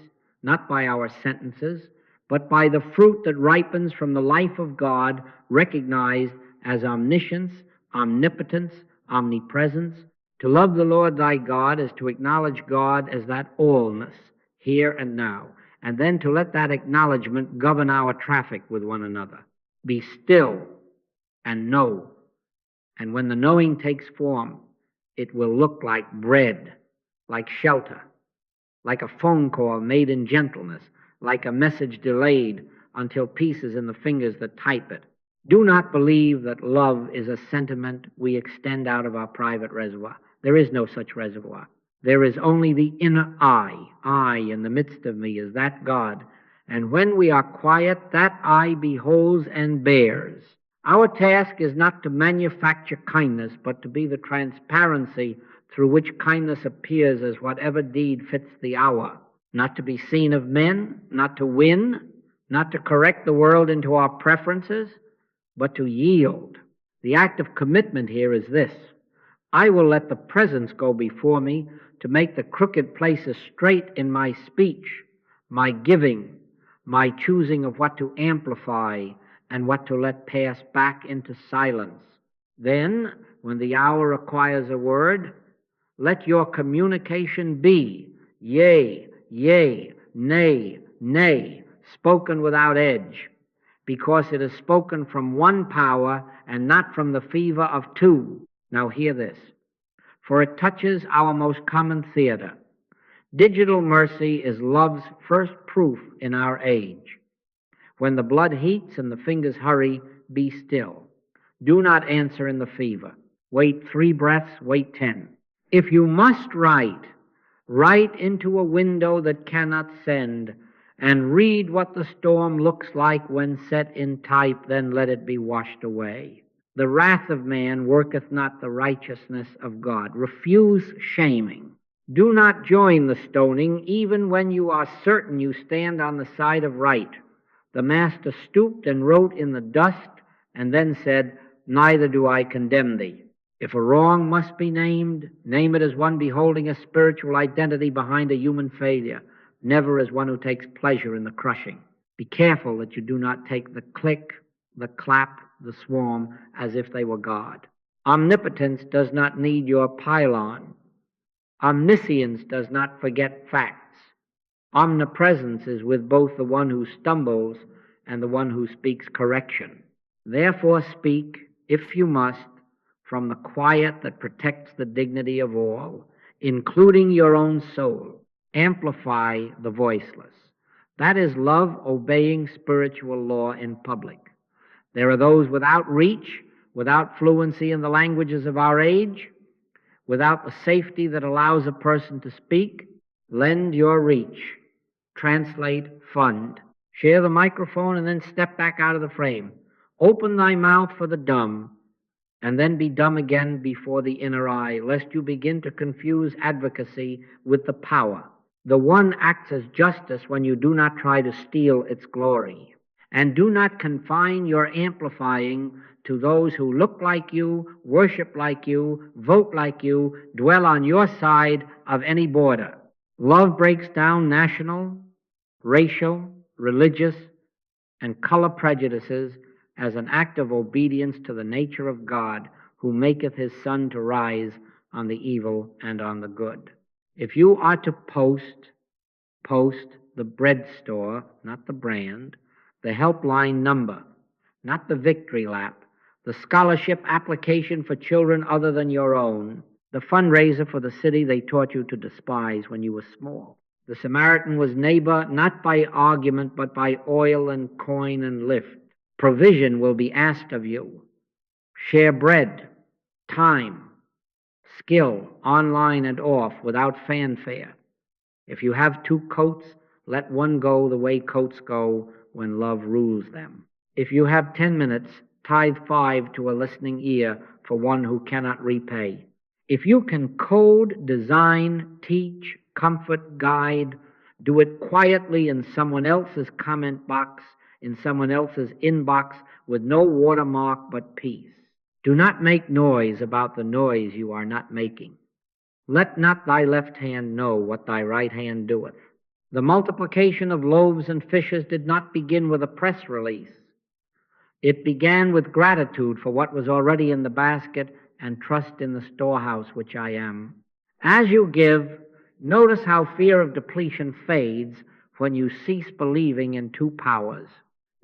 not by our sentences, but by the fruit that ripens from the life of God, recognized as omniscience, omnipotence, omnipresence. To love the Lord thy God is to acknowledge God as that allness, here and now, and then to let that acknowledgement govern our traffic with one another. Be still and know. And when the knowing takes form, it will look like bread, like shelter, like a phone call made in gentleness, like a message delayed until peace is in the fingers that type it. Do not believe that love is a sentiment we extend out of our private reservoir. There is no such reservoir. There is only the inner I in the midst of me is that God. And when we are quiet, that I beholds and bears. Our task is not to manufacture kindness, but to be the transparency through which kindness appears as whatever deed fits the hour. Not to be seen of men, not to win, not to correct the world into our preferences, but to yield. The act of commitment here is this: I will let the presence go before me to make the crooked places straight in my speech, my giving, my choosing of what to amplify and what to let pass back into silence. Then, when the hour requires a word, let your communication be yea, yea, nay, nay, spoken without edge, because it is spoken from one power and not from the fever of two. Now hear this, for it touches our most common theater. Digital mercy is love's first proof in our age. When the blood heats and the fingers hurry, be still. Do not answer in the fever. Wait 3 breaths, wait 10. If you must write, write into a window that cannot send, and read what the storm looks like when set in type, then let it be washed away. The wrath of man worketh not the righteousness of God. Refuse shaming. Do not join the stoning, even when you are certain you stand on the side of right. The master stooped and wrote in the dust, and then said, Neither do I condemn thee. If a wrong must be named, name it as one beholding a spiritual identity behind a human failure, never as one who takes pleasure in the crushing. Be careful that you do not take the click, the clap, the swarm as if they were God. Omnipotence does not need your pylon. Omniscience does not forget facts. Omnipresence is with both the one who stumbles and the one who speaks correction. Therefore speak, if you must, from the quiet that protects the dignity of all, including your own soul. Amplify the voiceless. That is love obeying spiritual law in public. There are those without reach, without fluency in the languages of our age, without the safety that allows a person to speak. Lend your reach. Translate, fund. Share the microphone and then step back out of the frame. Open thy mouth for the dumb, and then be dumb again before the inner eye, lest you begin to confuse advocacy with the power. The one acts as justice when you do not try to steal its glory. And do not confine your amplifying to those who look like you, worship like you, vote like you, dwell on your side of any border. Love breaks down national, racial, religious, and color prejudices as an act of obedience to the nature of God, who maketh his sun to rise on the evil and on the good. If you are to post the bread store, not the brand, the helpline number, not the victory lap, the scholarship application for children other than your own, the fundraiser for the city they taught you to despise when you were small. The Samaritan was neighbor not by argument, but by oil and coin and lift. Provision will be asked of you. Share bread, time, skill, online and off, without fanfare. If you have two coats, let one go the way coats go when love rules them. If you have 10 minutes, tithe 5 to a listening ear for one who cannot repay. If you can code, design, teach, comfort, guide, do it quietly in someone else's comment box, in someone else's inbox, with no watermark but peace. Do not make noise about the noise you are not making. Let not thy left hand know what thy right hand doeth. The multiplication of loaves and fishes did not begin with a press release. It began with gratitude for what was already in the basket and trust in the storehouse which I am. As you give, notice how fear of depletion fades when you cease believing in two powers.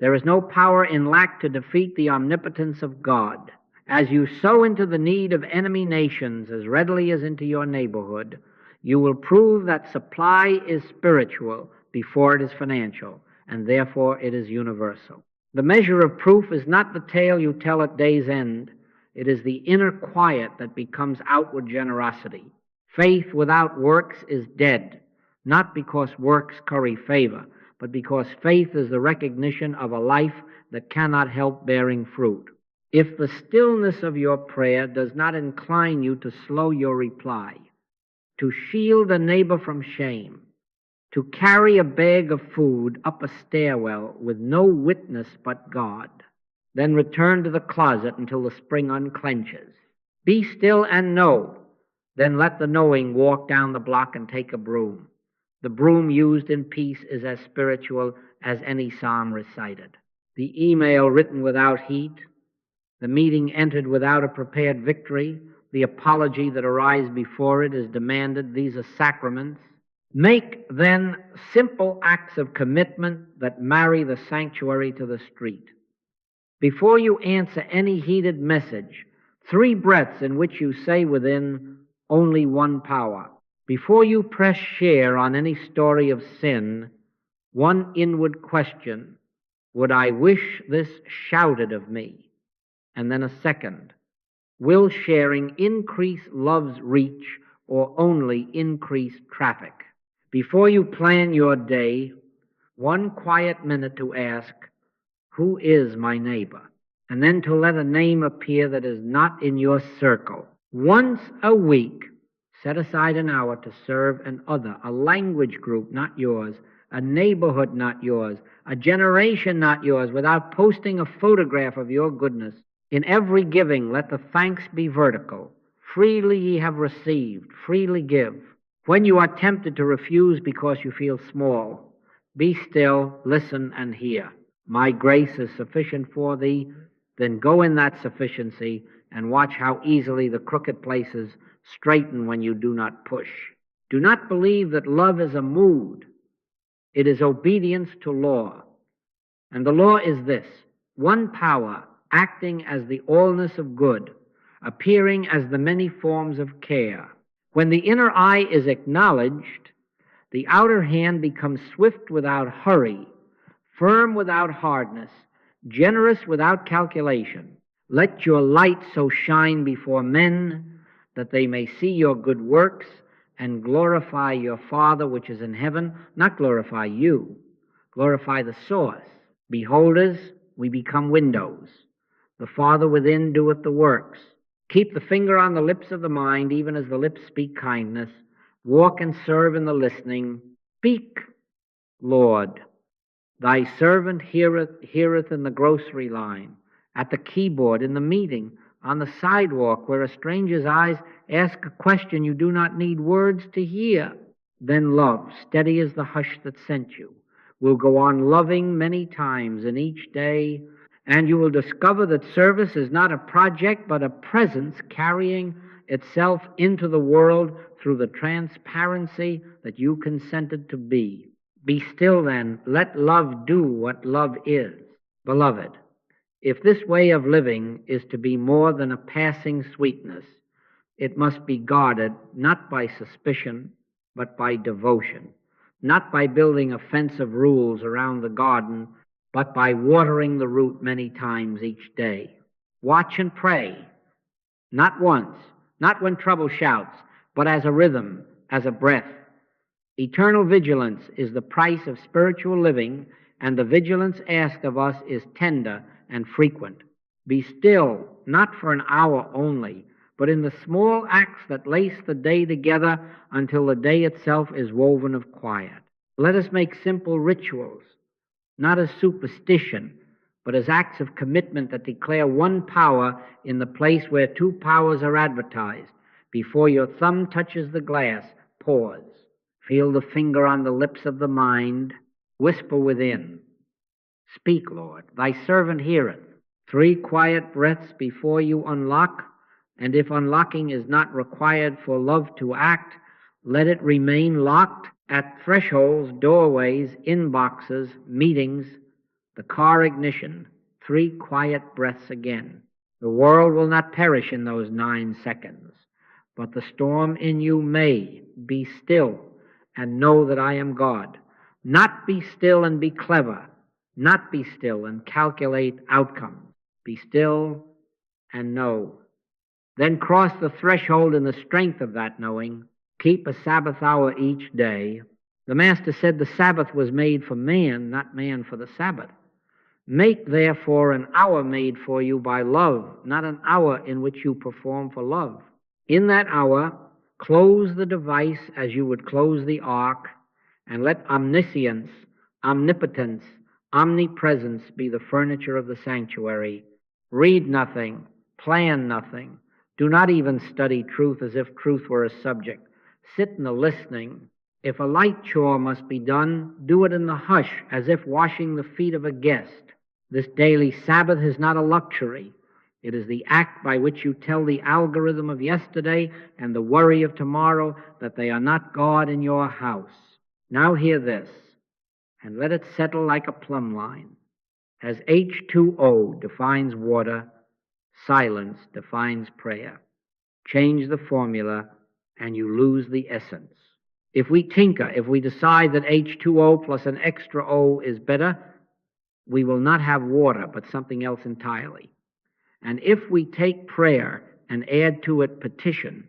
There is no power in lack to defeat the omnipotence of God. As you sow into the need of enemy nations as readily as into your neighborhood, you will prove that supply is spiritual before it is financial, and therefore it is universal. The measure of proof is not the tale you tell at day's end. It is the inner quiet that becomes outward generosity. Faith without works is dead, not because works curry favor, but because faith is the recognition of a life that cannot help bearing fruit. If the stillness of your prayer does not incline you to slow your reply, to shield a neighbor from shame, to carry a bag of food up a stairwell with no witness but God, then return to the closet until the spring unclenches. Be still and know, then let the knowing walk down the block and take a broom. The broom used in peace is as spiritual as any psalm recited. The email written without heat, the meeting entered without a prepared victory, the apology that arrives before it is demanded. These are sacraments. Make, then, simple acts of commitment that marry the sanctuary to the street. Before you answer any heated message, 3 breaths in which you say within only one power. Before you press share on any story of sin, one inward question: would I wish this shouted of me? And then a second: will sharing increase love's reach or only increase traffic? Before you plan your day, 1 quiet minute to ask, who is my neighbor? And then to let a name appear that is not in your circle. Once a week, set aside an hour to serve an other, a language group not yours, a neighborhood not yours, a generation not yours, without posting a photograph of your goodness. In every giving, let the thanks be vertical. Freely ye have received, freely give. When you are tempted to refuse because you feel small, be still, listen, and hear. My grace is sufficient for thee. Then go in that sufficiency and watch how easily the crooked places straighten when you do not push. Do not believe that love is a mood. It is obedience to law. And the law is this: one power acting as the allness of good, appearing as the many forms of care. When the inner eye is acknowledged, the outer hand becomes swift without hurry, firm without hardness, generous without calculation. Let your light so shine before men that they may see your good works and glorify your Father which is in heaven. Not glorify you, glorify the source. Beholders, we become windows. The Father within doeth the works. Keep the finger on the lips of the mind, even as the lips speak kindness. Walk and serve in the listening. Speak, Lord. Thy servant heareth in the grocery line, at the keyboard, in the meeting, on the sidewalk, where a stranger's eyes ask a question you do not need words to hear. Then love, steady as the hush that sent you, will go on loving many times in each day, and you will discover that service is not a project but a presence carrying itself into the world through the transparency that you consented to be. Be still then, let love do what love is. Beloved, if this way of living is to be more than a passing sweetness, it must be guarded not by suspicion, but by devotion, not by building a fence of rules around the garden, but by watering the root many times each day. Watch and pray, not once, not when trouble shouts, but as a rhythm, as a breath. Eternal vigilance is the price of spiritual living, and the vigilance asked of us is tender and frequent. Be still, not for an hour only, but in the small acts that lace the day together until the day itself is woven of quiet. Let us make simple rituals, not as superstition, but as acts of commitment that declare one power in the place where two powers are advertised. Before your thumb touches the glass, pause. Feel the finger on the lips of the mind. Whisper within. Speak, Lord. Thy servant heareth. 3 quiet breaths before you unlock, and if unlocking is not required for love to act, let it remain locked at thresholds, doorways, inboxes, meetings, the car ignition. 3 quiet breaths again. The world will not perish in those 9 seconds, but the storm in you may. Be still and know that I am God. Not be still and be clever. Not be still and calculate outcomes. Be still and know. Then cross the threshold in the strength of that knowing. Keep a Sabbath hour each day. The Master said the Sabbath was made for man, not man for the Sabbath. Make, therefore, an hour made for you by love, not an hour in which you perform for love. In that hour, close the device as you would close the ark, and let omniscience, omnipotence, omnipresence be the furniture of the sanctuary. Read nothing, plan nothing. Do not even study truth as if truth were a subject. Sit in the listening. If a light chore must be done, do it in the hush, as if washing the feet of a guest. This daily Sabbath is not a luxury. It is the act by which you tell the algorithm of yesterday and the worry of tomorrow that they are not God in your house. Now hear this, and let it settle like a plumb line. As H2O defines water, silence defines prayer. Change the formula, and you lose the essence. If we tinker, if we decide that H2O plus an extra O is better, we will not have water, but something else entirely. And if we take prayer and add to it petition,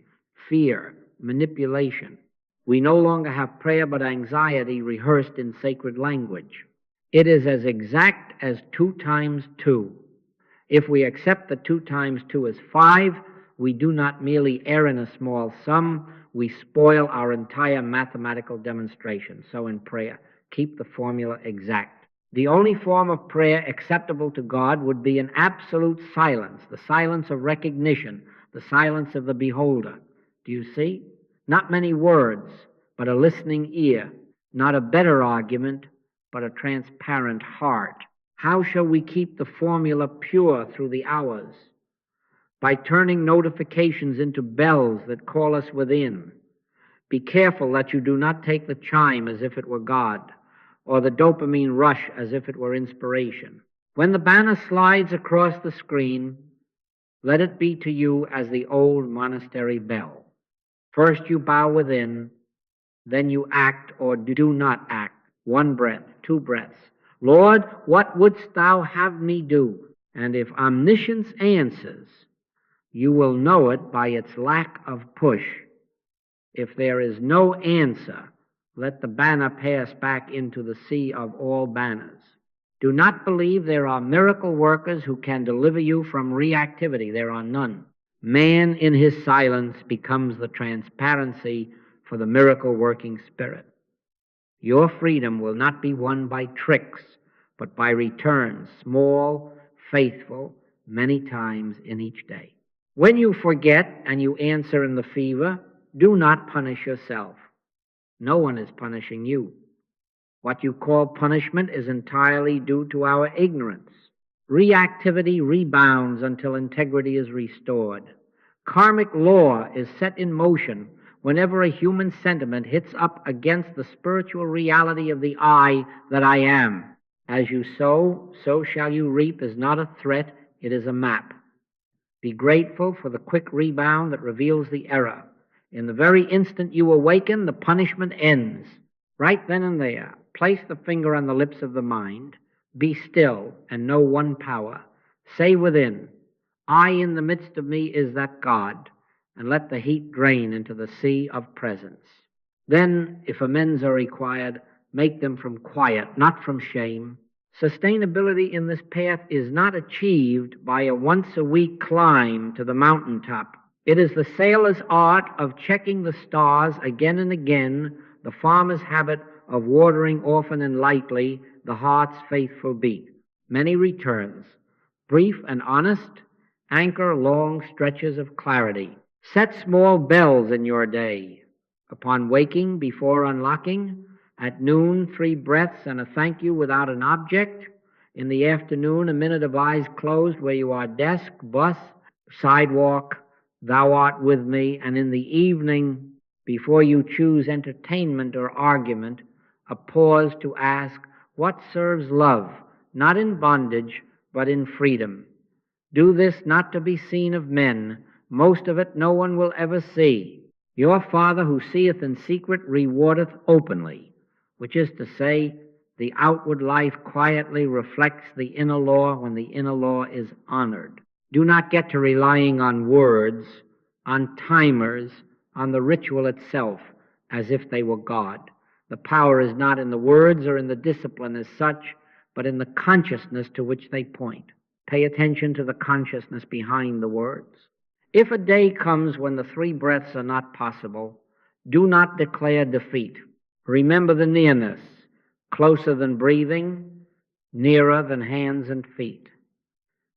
fear, manipulation, we no longer have prayer but anxiety rehearsed in sacred language. It is as exact as 2 times 2. If we accept that 2 times 2 is 5, we do not merely err in a small sum, we spoil our entire mathematical demonstration. So in prayer, keep the formula exact. The only form of prayer acceptable to God would be an absolute silence, the silence of recognition, the silence of the beholder. Do you see? Not many words, but a listening ear. Not a better argument, but a transparent heart. How shall we keep the formula pure through the hours? By turning notifications into bells that call us within. Be careful that you do not take the chime as if it were God, or the dopamine rush as if it were inspiration. When the banner slides across the screen, let it be to you as the old monastery bell. First you bow within, then you act or do not act. 1 breath, 2 breaths. Lord, what wouldst thou have me do? And if omniscience answers, you will know it by its lack of push. If there is no answer, let the banner pass back into the sea of all banners. Do not believe there are miracle workers who can deliver you from reactivity. There are none. Man in his silence becomes the transparency for the miracle working spirit. Your freedom will not be won by tricks, but by returns, small, faithful, many times in each day. When you forget and you answer in the fever, do not punish yourself. No one is punishing you. What you call punishment is entirely due to our ignorance. Reactivity rebounds until integrity is restored. Karmic law is set in motion whenever a human sentiment hits up against the spiritual reality of the I that I am. As you sow, so shall you reap is not a threat, it is a map. Be grateful for the quick rebound that reveals the error. In the very instant you awaken, the punishment ends. Right then and there, place the finger on the lips of the mind. Be still and know one power. Say within, I in the midst of me is that God, and let the heat drain into the sea of presence. Then, if amends are required, make them from quiet, not from shame. Sustainability in this path is not achieved by a once-a-week climb to the mountaintop. It is the sailor's art of checking the stars again and again, the farmer's habit of watering often and lightly, the heart's faithful beat. Many returns, brief and honest, anchor long stretches of clarity. Set small bells in your day. Upon waking, before unlocking, at noon, 3 breaths and a thank you without an object. In the afternoon, a minute of eyes closed where you are desk, bus, sidewalk, thou art with me. And in the evening, before you choose entertainment or argument, a pause to ask, what serves love, not in bondage, but in freedom? Do this not to be seen of men. Most of it no one will ever see. Your Father who seeth in secret rewardeth openly, which is to say, the outward life quietly reflects the inner law when the inner law is honored. Do not get to relying on words, on timers, on the ritual itself, as if they were God. The power is not in the words or in the discipline as such, but in the consciousness to which they point. Pay attention to the consciousness behind the words. If a day comes when the 3 breaths are not possible, do not declare defeat. Remember the nearness, closer than breathing, nearer than hands and feet.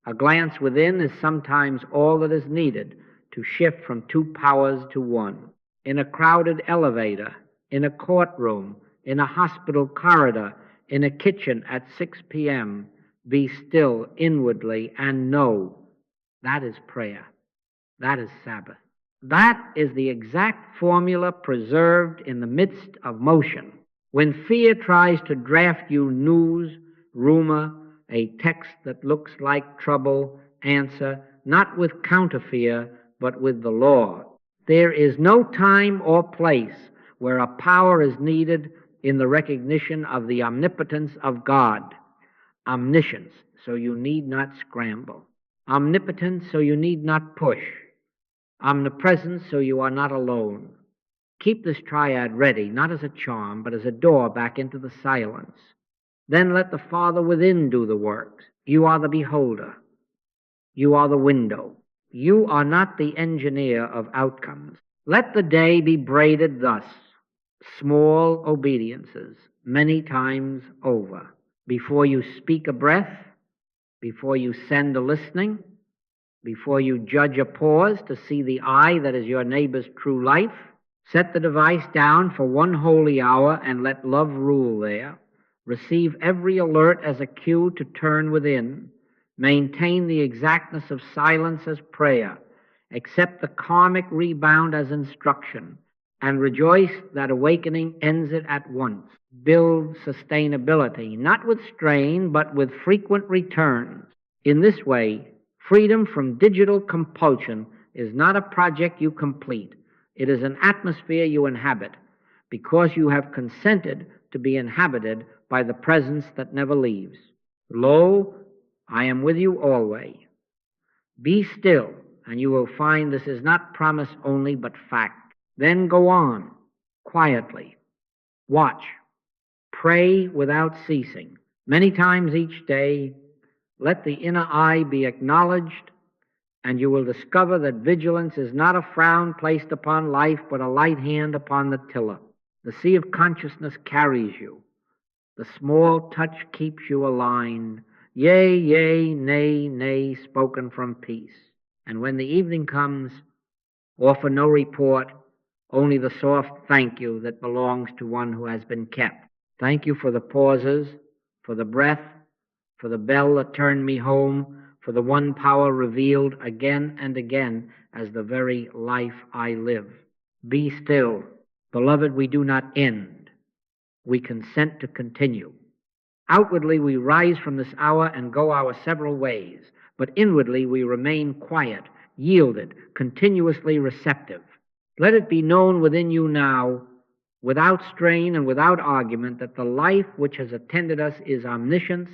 A glance within is sometimes all that is needed to shift from 2 powers to 1. In a crowded elevator, in a courtroom, in a hospital corridor, in a kitchen at 6 p.m., be still inwardly and know that is prayer. That is Sabbath. That is the exact formula preserved in the midst of motion. When fear tries to draft you news, rumor, a text that looks like trouble, answer, not with counter-fear, but with the law. There is no time or place where a power is needed in the recognition of the omnipotence of God. Omniscience, so you need not scramble. Omnipotence, so you need not push. Omnipresence, so you are not alone. Keep this triad ready, not as a charm, but as a door back into the silence. Then let the Father within do the work. You are the beholder. You are the window. You are not the engineer of outcomes. Let the day be braided thus. Small obediences, many times over. Before you speak a breath, before you send a listening, before you judge a pause to see the eye that is your neighbor's true life, set the device down for 1 holy hour and let love rule there. Receive every alert as a cue to turn within. Maintain the exactness of silence as prayer. Accept the karmic rebound as instruction. And rejoice that awakening ends it at once. Build sustainability, not with strain, but with frequent returns. In this way, freedom from digital compulsion is not a project you complete. It is an atmosphere you inhabit, because you have consented to be inhabited by the presence that never leaves. Lo, I am with you always. Be still, and you will find this is not promise only, but fact. Then go on, quietly. Watch. Pray without ceasing. Many times each day, let the inner eye be acknowledged, and you will discover that vigilance is not a frown placed upon life, but a light hand upon the tiller. The sea of consciousness carries you. The small touch keeps you aligned. Yea, yea, nay, nay, spoken from peace. And when the evening comes, offer no report, only the soft thank you that belongs to one who has been kept. Thank you for the pauses, for the breath, for the bell that turned me home, for the one power revealed again and again as the very life I live. Be still. Beloved, we do not end. We consent to continue. Outwardly we rise from this hour and go our several ways, but inwardly we remain quiet, yielded, continuously receptive. Let it be known within you now, without strain and without argument, that the life which has attended us is omniscience,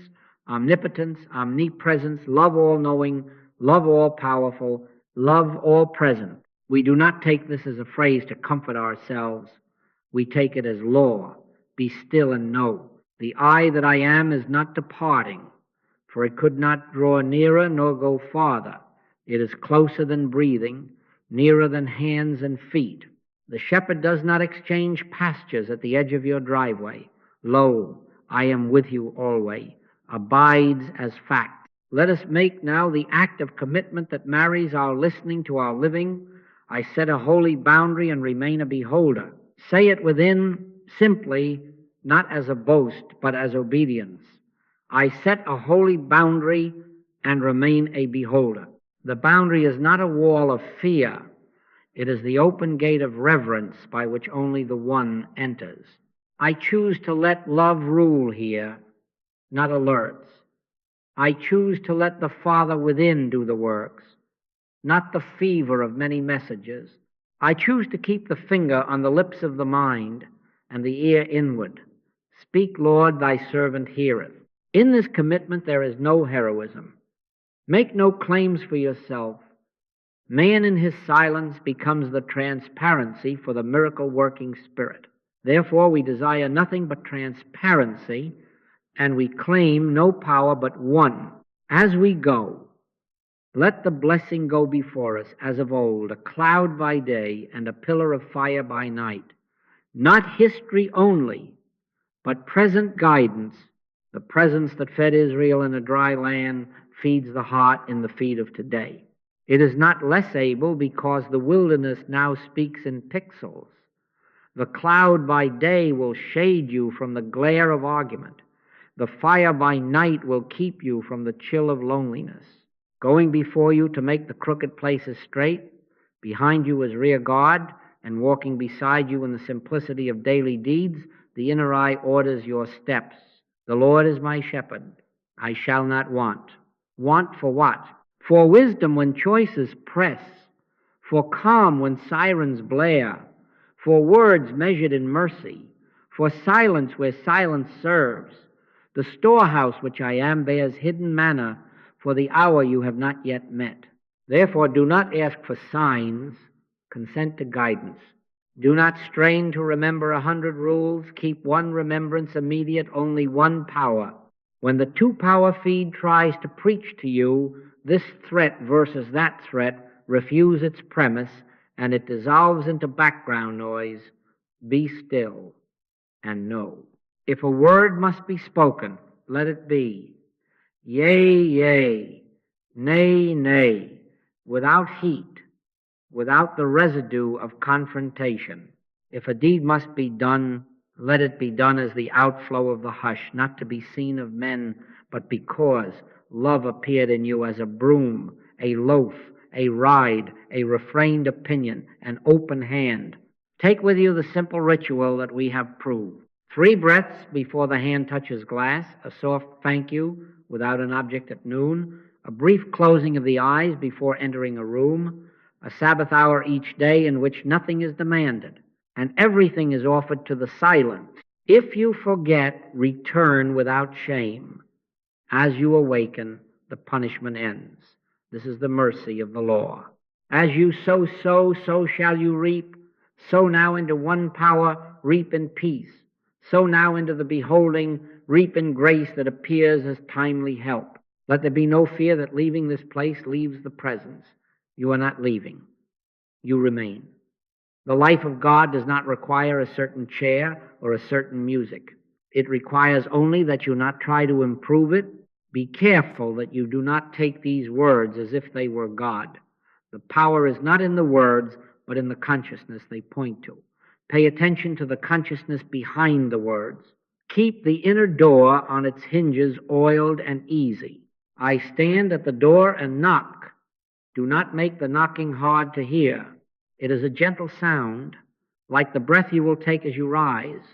omnipotence, omnipresence, love all-knowing, love all-powerful, love all-present. We do not take this as a phrase to comfort ourselves. We take it as law. Be still and know. The I that I am is not departing, for it could not draw nearer nor go farther. It is closer than breathing, nearer than hands and feet. The shepherd does not exchange pastures at the edge of your driveway. Lo, I am with you always, abides as fact. Let us make now the act of commitment that marries our listening to our living. I set a holy boundary and remain a beholder. Say it within simply, not as a boast, but as obedience. I set a holy boundary and remain a beholder. The boundary is not a wall of fear. It is the open gate of reverence by which only the One enters. I choose to let love rule here, not alerts. I choose to let the Father within do the works, not the fever of many messages. I choose to keep the finger on the lips of the mind and the ear inward. Speak, Lord, thy servant heareth. In this commitment there is no heroism. Make no claims for yourself. Man in his silence becomes the transparency for the miracle-working Spirit. Therefore we desire nothing but transparency, and we claim no power but one. As we go, let the blessing go before us as of old, a cloud by day and a pillar of fire by night. Not history only, but present guidance. The presence that fed Israel in a dry land feeds the heart in the feed of today. It is not less able because the wilderness now speaks in pixels. The cloud by day will shade you from the glare of argument. The fire by night will keep you from the chill of loneliness. Going before you to make the crooked places straight, behind you is rear guard, and walking beside you in the simplicity of daily deeds, the inner eye orders your steps. The Lord is my shepherd. I shall not want. Want for what? For wisdom when choices press, for calm when sirens blare, for words measured in mercy, for silence where silence serves. The storehouse which I am bears hidden manna for the hour you have not yet met. Therefore do not ask for signs, consent to guidance. Do not strain to remember 100 rules. Keep one remembrance immediate, only one power. When the two-power feed tries to preach to you this threat versus that threat, refuse its premise, and it dissolves into background noise. Be still and know. If a word must be spoken, let it be. Yea, yea, nay, nay, without heat, without the residue of confrontation. If a deed must be done, let it be done as the outflow of the hush, not to be seen of men, but because love appeared in you as a broom, a loaf, a ride, a refrained opinion, an open hand. Take with you the simple ritual that we have proved. 3 breaths before the hand touches glass, a soft thank you without an object at noon, a brief closing of the eyes before entering a room, a Sabbath hour each day in which nothing is demanded, and everything is offered to the silent. If you forget, return without shame. As you awaken, the punishment ends. This is the mercy of the law. As you sow, so shall you reap. Sow now into one power, reap in peace. Sow now into the beholding, reap in grace that appears as timely help. Let there be no fear that leaving this place leaves the presence. You are not leaving. You remain. The life of God does not require a certain chair or a certain music. It requires only that you not try to improve it. Be careful that you do not take these words as if they were God. The power is not in the words, but in the consciousness they point to. Pay attention to the consciousness behind the words. Keep the inner door on its hinges oiled and easy. I stand at the door and knock. Do not make the knocking hard to hear. It is a gentle sound, like the breath you will take as you rise,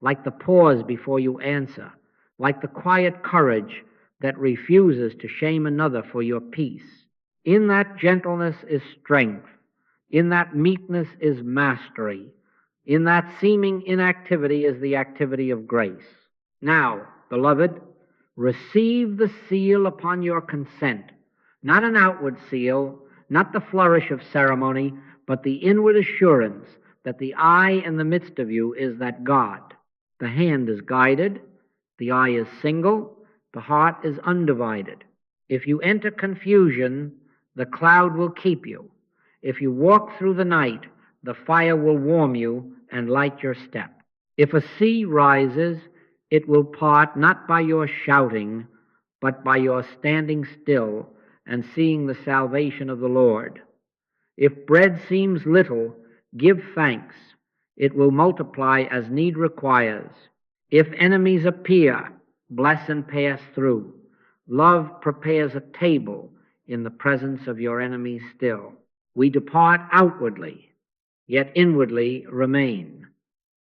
like the pause before you answer, like the quiet courage that refuses to shame another for your peace. In that gentleness is strength. In that meekness is mastery. In that seeming inactivity is the activity of grace. Now, beloved, receive the seal upon your consent, not an outward seal, not the flourish of ceremony, but the inward assurance that the I in the midst of you is that God. The hand is guided, the eye is single, the heart is undivided. If you enter confusion, the cloud will keep you. If you walk through the night, the fire will warm you and light your step. If a sea rises, it will part not by your shouting, but by your standing still and seeing the salvation of the Lord. If bread seems little, give thanks. It will multiply as need requires. If enemies appear, bless and pass through. Love prepares a table in the presence of your enemies still. We depart outwardly, yet inwardly remain.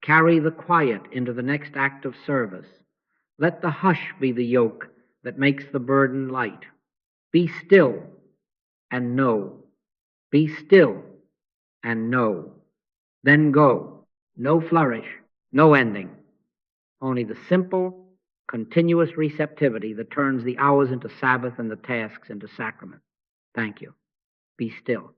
Carry the quiet into the next act of service. Let the hush be the yoke that makes the burden light. Be still and know. Be still and know. Then go. No flourish, no ending. Only the simple, continuous receptivity that turns the hours into Sabbath and the tasks into sacrament. Thank you. Be still.